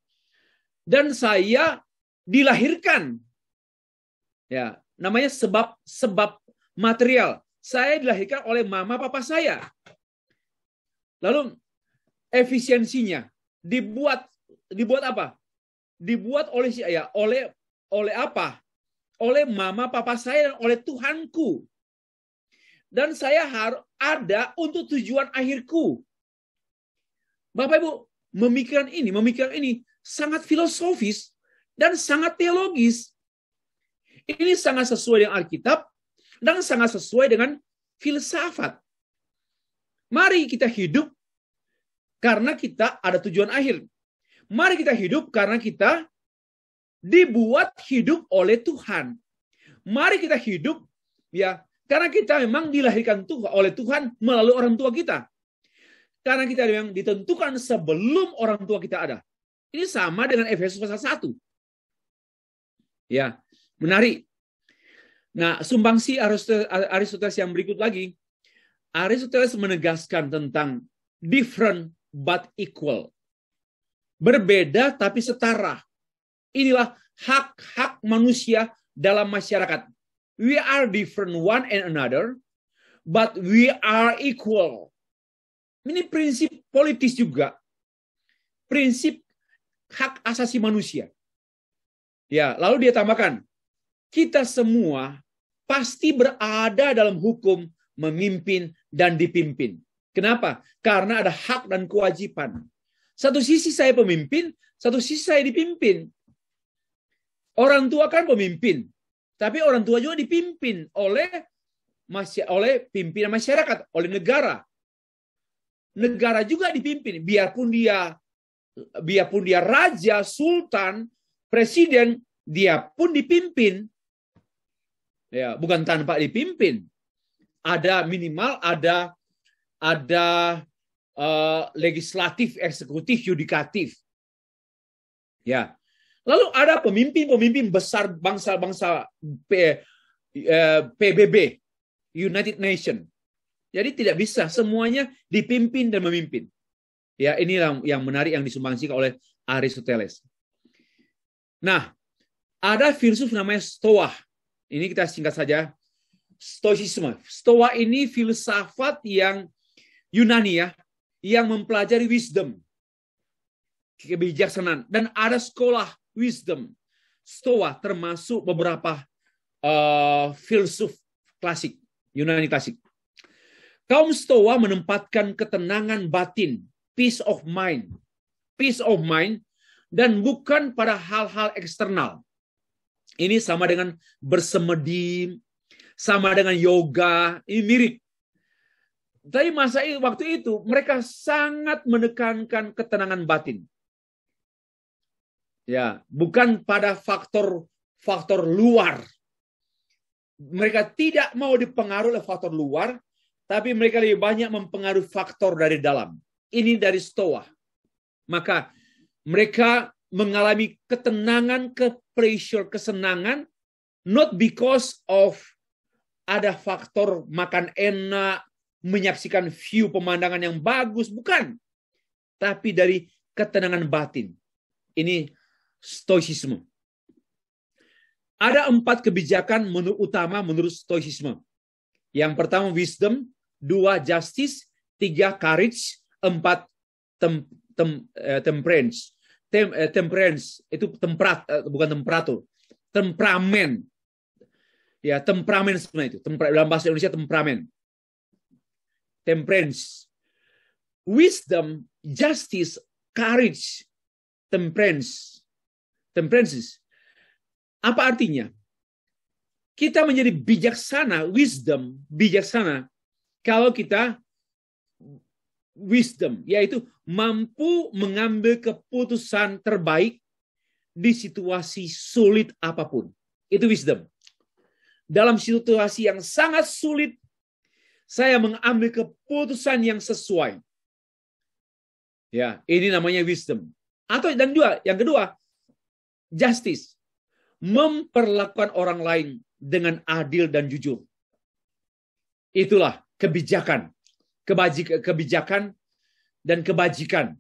Dan saya dilahirkan. Ya, namanya sebab material. Saya dilahirkan oleh mama papa saya. Lalu efisiensinya dibuat apa? Dibuat oleh oleh apa? oleh mama papa saya dan oleh Tuhanku. Dan saya harus ada untuk tujuan akhirku. Bapak Ibu, memikirkan ini sangat filosofis dan sangat teologis. Ini sangat sesuai dengan Alkitab dan sangat sesuai dengan filsafat. Mari kita hidup karena kita ada tujuan akhir. Mari kita hidup karena kita dibuat hidup oleh Tuhan. Mari kita hidup ya karena kita memang dilahirkan oleh Tuhan melalui orang tua kita. Karena kita memang ditentukan sebelum orang tua kita ada. Ini sama dengan Efesus pasal 1. Ya, menarik. Nah, sumbangsi Aristoteles yang berikut lagi. Aristoteles menegaskan tentang different but equal. Berbeda tapi setara. Inilah hak-hak manusia dalam masyarakat. We are different one and another, but we are equal. Ini prinsip politis juga. Prinsip hak asasi manusia. Ya, lalu dia tambahkan, kita semua pasti berada dalam hukum memimpin dan dipimpin. Kenapa? Karena ada hak dan kewajiban. Satu sisi saya pemimpin, satu sisi saya dipimpin. Orang tua kan pemimpin, tapi orang tua juga dipimpin oleh pimpinan masyarakat, oleh negara. Negara juga dipimpin, biarpun dia raja, sultan, presiden, dia pun dipimpin. Ya, bukan tanpa dipimpin. Ada minimal ada legislatif, eksekutif, yudikatif. Ya. Lalu ada pemimpin besar bangsa-bangsa PBB, United Nations. Jadi tidak bisa semuanya dipimpin dan memimpin. Ya, inilah yang menarik yang disumbangsikan oleh Aristoteles. Nah, ada filsuf namanya Stoa. Ini kita singkat saja. Stoicisme. Stoa ini filsafat yang Yunani ya, yang mempelajari wisdom, kebijaksanaan, dan ada sekolah wisdom. Stoa termasuk beberapa filsuf klasik, Yunani klasik. Kaum Stoa menempatkan ketenangan batin, peace of mind, dan bukan pada hal-hal eksternal. Ini sama dengan bersemedi, sama dengan yoga, ini mirip. Tapi waktu itu mereka sangat menekankan ketenangan batin. Ya, bukan pada faktor luar. Mereka tidak mau dipengaruhi oleh faktor luar, tapi mereka lebih banyak mempengaruhi faktor dari dalam. Ini dari Stoa. Maka mereka mengalami ketenangan, kesenangan, not because of ada faktor makan enak, menyaksikan view pemandangan yang bagus, bukan. Tapi dari ketenangan batin. Ini Stoicisme. Ada 4 kebijakan utama menurut Stoicisme. Yang pertama wisdom, 2 justice, 3 courage, 4 temperance. Temperance itu bukan temperatur. Temperamen. Ya, temperamen sebenarnya itu. Dalam bahasa Indonesia temperamen. Temperance. Wisdom, justice, courage, temperance. Apa artinya? Kita menjadi bijaksana, bijaksana kalau kita wisdom, yaitu mampu mengambil keputusan terbaik di situasi sulit apapun. Itu wisdom. Dalam situasi yang sangat sulit, saya mengambil keputusan yang sesuai. Ya, ini namanya wisdom. Yang kedua, justice. Memperlakukan orang lain dengan adil dan jujur. Itulah kebijakan dan kebajikan.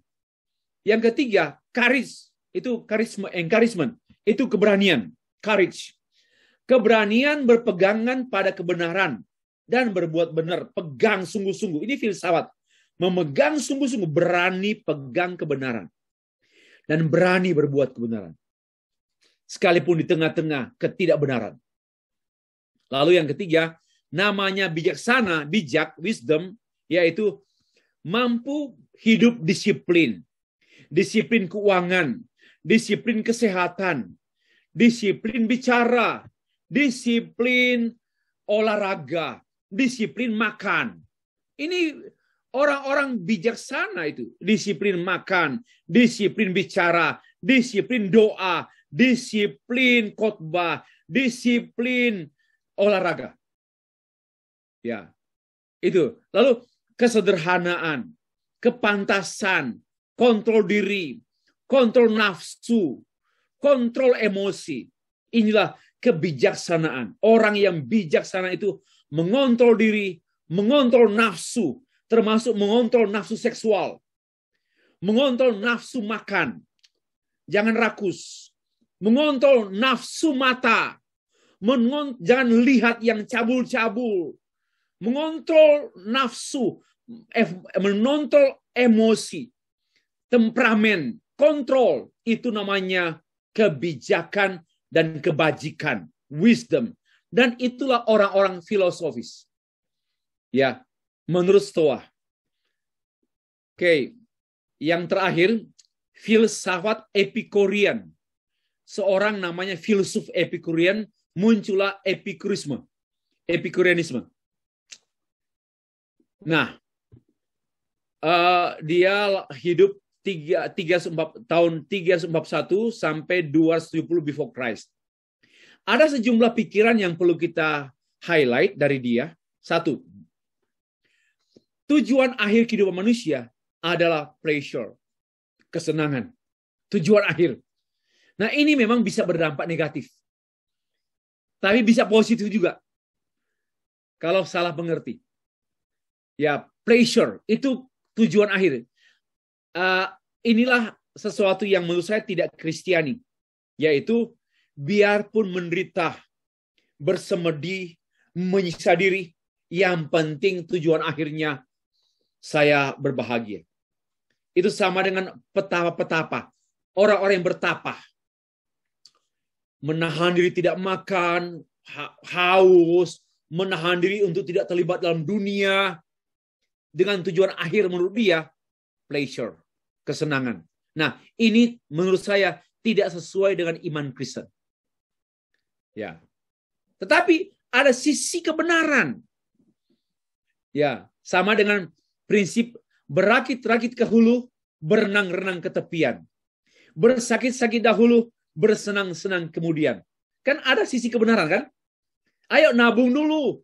Yang ketiga, courage. Itu encouragement. Itu keberanian. Courage. Keberanian berpegangan pada kebenaran dan berbuat benar. Pegang sungguh-sungguh. Ini filsafat. Memegang sungguh-sungguh. Berani pegang kebenaran. Dan berani berbuat kebenaran. sekalipun di tengah-tengah ketidakbenaran. Lalu yang ketiga, namanya bijaksana, bijak, wisdom, yaitu mampu hidup disiplin. Disiplin keuangan, disiplin kesehatan, disiplin bicara, disiplin olahraga, disiplin makan. Ini orang-orang bijaksana itu. Disiplin makan, disiplin bicara, disiplin doa, disiplin khotbah, disiplin olahraga. Ya, itu. Lalu kesederhanaan, kepantasan, kontrol diri, kontrol nafsu, kontrol emosi. Inilah kebijaksanaan. Orang yang bijaksana itu mengontrol diri, mengontrol nafsu, termasuk mengontrol nafsu seksual, mengontrol nafsu makan, jangan rakus, mengontrol nafsu mata, jangan lihat yang cabul-cabul, mengontrol nafsu, mengontrol emosi, temperamen, kontrol, itu namanya kebijakan dan kebajikan, wisdom. Dan itulah orang-orang filosofis. Ya, menurut Stoa. Oke, yang terakhir, filsafat Epikurean. Seorang namanya filsuf Epikurean, muncullah Epikureanisme. Nah, dia hidup tahun 341 sampai 270 before Christ. Ada sejumlah pikiran yang perlu kita highlight dari dia. Satu, tujuan akhir kehidupan manusia adalah pleasure, kesenangan. Tujuan akhir. Nah, ini memang bisa berdampak negatif. Tapi bisa positif juga. Kalau salah mengerti. Ya, pleasure itu tujuan akhir. Inilah sesuatu yang menurut saya tidak Kristiani, yaitu biarpun menderita, bersemedi, menyiksa diri, yang penting tujuan akhirnya saya berbahagia. Itu sama dengan petapa-petapa, orang-orang yang bertapa, menahan diri tidak makan, haus, menahan diri untuk tidak terlibat dalam dunia, dengan tujuan akhir menurut dia pleasure, kesenangan. Nah, ini menurut saya tidak sesuai dengan iman Kristen. Ya. Tetapi ada sisi kebenaran. Ya, sama dengan prinsip berakit-rakit ke hulu, berenang-renang ke tepian. Bersakit-sakit dahulu, bersenang-senang kemudian. Kan ada sisi kebenaran kan? Ayo nabung dulu.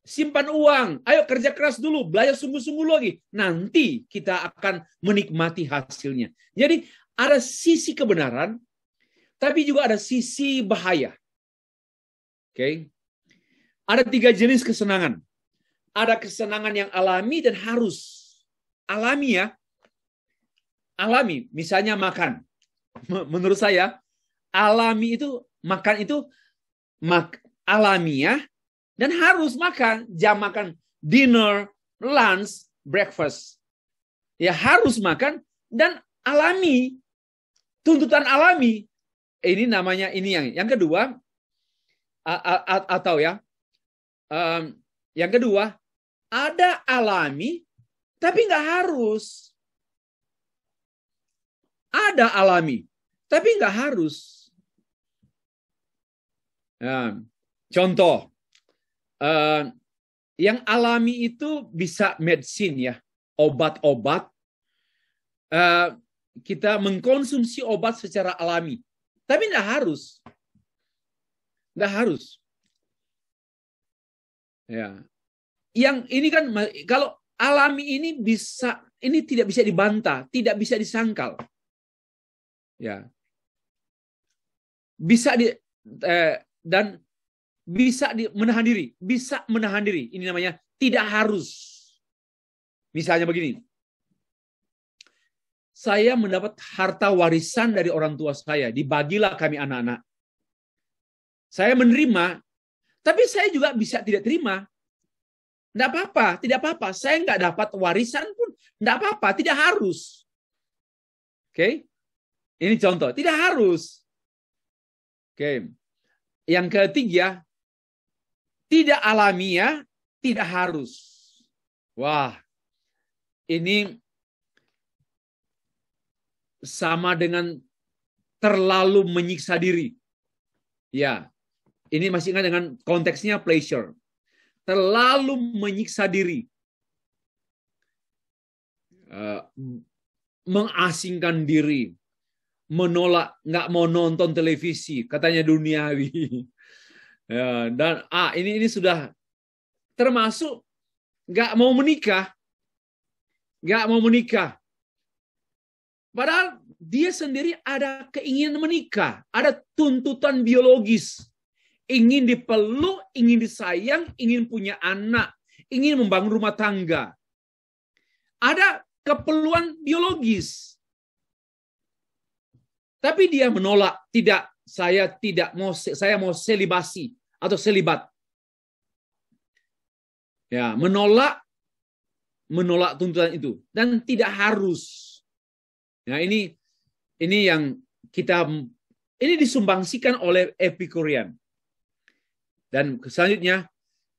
Simpan uang, ayo kerja keras dulu, belajar sungguh-sungguh lagi. Nanti kita akan menikmati hasilnya. Jadi ada sisi kebenaran, tapi juga ada sisi bahaya. Oke. Ada 3 jenis kesenangan. Ada kesenangan yang alami dan harus. Alami ya. Alami, misalnya makan. Menurut saya, alami itu, makan itu alamiah, dan harus makan, jam makan, dinner, lunch, breakfast. Ya harus makan dan alami, tuntutan alami. Ini namanya ini yang kedua, atau ya, yang kedua, ada alami, tapi nggak harus. Ada alami, tapi nggak harus. Contoh. Yang alami itu bisa medicine ya, obat-obat. Kita mengkonsumsi obat secara alami, tapi nggak harus, Ya, yang ini kan kalau alami ini bisa, ini tidak bisa dibantah, tidak bisa disangkal, ya, bisa dan bisa menahan diri, bisa menahan diri. Ini namanya tidak harus. Misalnya begini, saya mendapat harta warisan dari orang tua saya, dibagilah kami anak-anak. Saya menerima, tapi saya juga bisa tidak terima. Tidak apa-apa, tidak apa-apa. Saya nggak dapat warisan pun, tidak apa-apa, tidak harus. Oke? Ini contoh, tidak harus. Oke. Yang ketiga, tidak alamiah, tidak harus. Wah, ini sama dengan terlalu menyiksa diri. Ya, ini masih ingat dengan konteksnya pleasure. Terlalu menyiksa diri. Mengasingkan diri. Menolak, nggak mau nonton televisi, katanya duniawi. Ya, dan ini sudah termasuk nggak mau menikah. Nggak mau menikah. Padahal dia sendiri ada keinginan menikah. Ada tuntutan biologis. Ingin dipeluk, ingin disayang, ingin punya anak. Ingin membangun rumah tangga. Ada keperluan biologis. Tapi dia menolak. Tidak, saya mau selibasi atau selibat. Ya, menolak tuntutan itu dan tidak harus. Nah, ini yang ini disumbangsikan oleh Epikurean. Dan selanjutnya,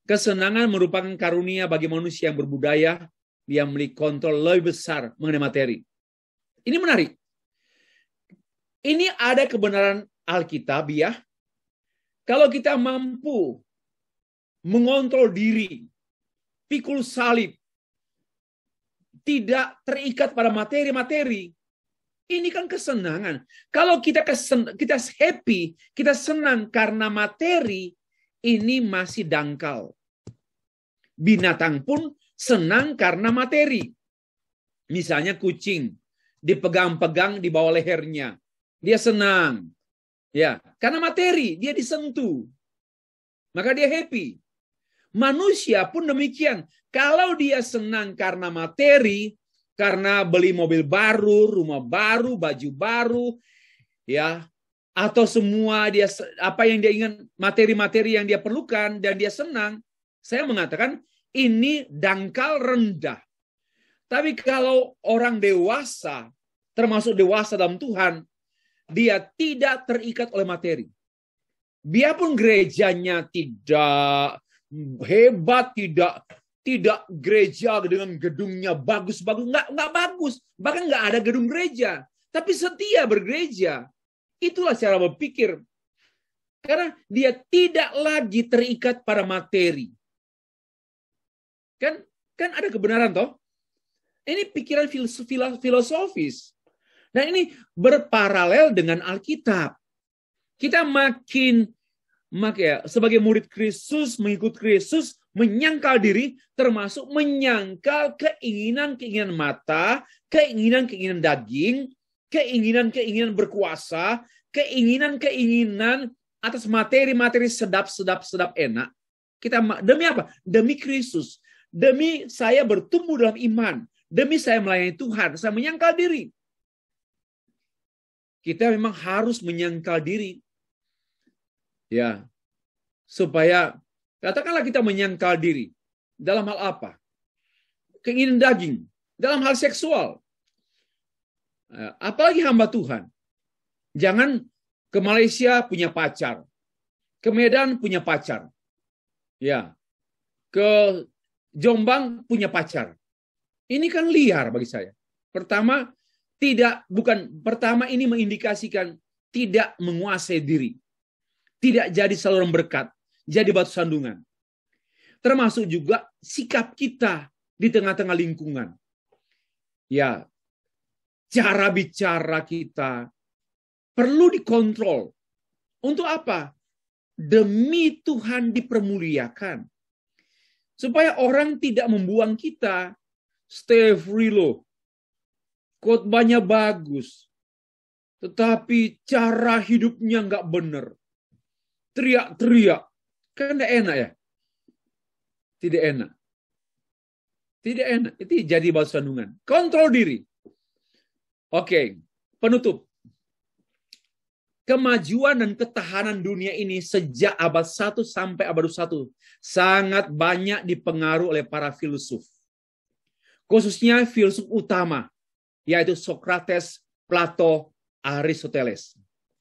kesenangan merupakan karunia bagi manusia yang berbudaya, yang memiliki kontrol lebih besar mengenai materi. Ini menarik. Ini ada kebenaran Alkitab ya. Kalau kita mampu mengontrol diri, pikul salib, tidak terikat pada materi-materi, ini kan kesenangan. Kalau kita happy, kita senang karena materi, ini masih dangkal. Binatang pun senang karena materi. Misalnya kucing, dipegang-pegang di bawah lehernya. Dia senang. Ya, karena materi, dia disentuh. Maka dia happy. Manusia pun demikian. Kalau dia senang karena materi, karena beli mobil baru, rumah baru, baju baru, ya, atau semua apa yang dia ingat, materi-materi yang dia perlukan dan dia senang, saya mengatakan ini dangkal rendah. Tapi kalau orang dewasa, termasuk dewasa dalam Tuhan, dia tidak terikat oleh materi. Biarpun gerejanya tidak hebat, tidak gereja dengan gedungnya bagus-bagus, nggak bagus, bahkan nggak ada gedung gereja, tapi setia bergereja. Itulah cara berpikir, karena dia tidak lagi terikat pada materi. Kan ada kebenaran toh? Ini pikiran filosofis, dan ini berparalel dengan Alkitab. Kita makin sebagai murid Kristus, mengikut Kristus, menyangkal diri, termasuk menyangkal keinginan-keinginan mata, keinginan-keinginan daging, keinginan-keinginan berkuasa, keinginan-keinginan atas materi-materi sedap enak. Kita demi apa? Demi Kristus. Demi saya bertumbuh dalam iman. Demi saya melayani Tuhan. Saya menyangkal diri. Kita memang harus menyangkal diri. Ya. Supaya katakanlah kita menyangkal diri dalam hal apa? Keinginan daging, dalam hal seksual. Apalagi hamba Tuhan. Jangan ke Malaysia punya pacar. Ke Medan punya pacar. Ya. Ke Jombang punya pacar. Ini kan liar bagi saya. Pertama ini mengindikasikan tidak menguasai diri. Tidak jadi saluran berkat, jadi batu sandungan. Termasuk juga sikap kita di tengah-tengah lingkungan. Ya, cara bicara kita perlu dikontrol. Untuk apa? Demi Tuhan dipermuliakan. Supaya orang tidak membuang kita. Stay free loh. Khotbahnya bagus. Tetapi cara hidupnya nggak benar. Teriak-teriak. Kan nggak enak ya? Tidak enak. Tidak enak. Itu jadi batu sandungan. Kontrol diri. Oke. Penutup. Kemajuan dan ketahanan dunia ini sejak abad 1 sampai abad 1 sangat banyak dipengaruhi oleh para filsuf. Khususnya filsuf utama, yaitu Socrates, Plato, Aristoteles.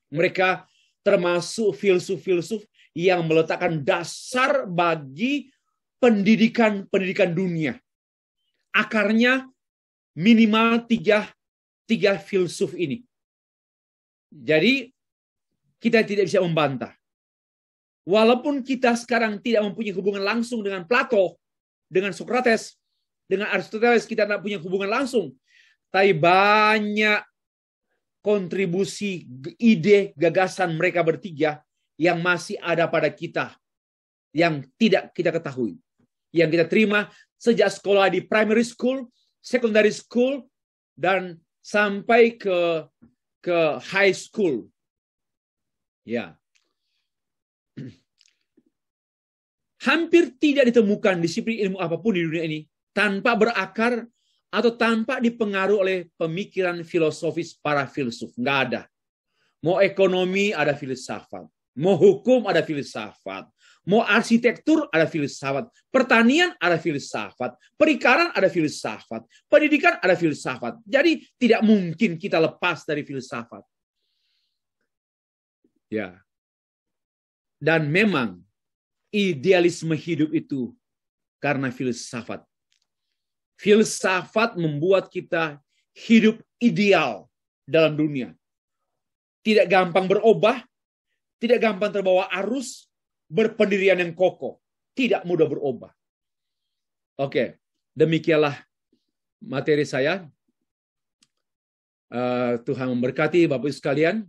Mereka termasuk filsuf-filsuf yang meletakkan dasar bagi pendidikan dunia. Akarnya minimal tiga filsuf ini. Jadi kita tidak bisa membantah. Walaupun kita sekarang tidak mempunyai hubungan langsung dengan Plato, dengan Socrates, dengan Aristoteles, kita tidak punya hubungan langsung. Tapi banyak kontribusi ide, gagasan mereka bertiga yang masih ada pada kita, yang tidak kita ketahui. Yang kita terima sejak sekolah di primary school, secondary school, dan sampai ke high school. Ya. Hampir tidak ditemukan disiplin ilmu apapun di dunia ini tanpa berakar atau tanpa dipengaruhi oleh pemikiran filosofis para filsuf. Nggak ada. Mau ekonomi ada filsafat. Mau hukum ada filsafat. Mau arsitektur ada filsafat. Pertanian ada filsafat. Perikanan ada filsafat. Pendidikan ada filsafat. Jadi tidak mungkin kita lepas dari filsafat. Ya. Dan memang idealisme hidup itu karena filsafat. Filsafat membuat kita hidup ideal dalam dunia. Tidak gampang berubah, tidak gampang terbawa arus, berpendirian yang kokoh, tidak mudah berubah. Oke, demikianlah materi saya. Tuhan memberkati Bapak Ibu sekalian.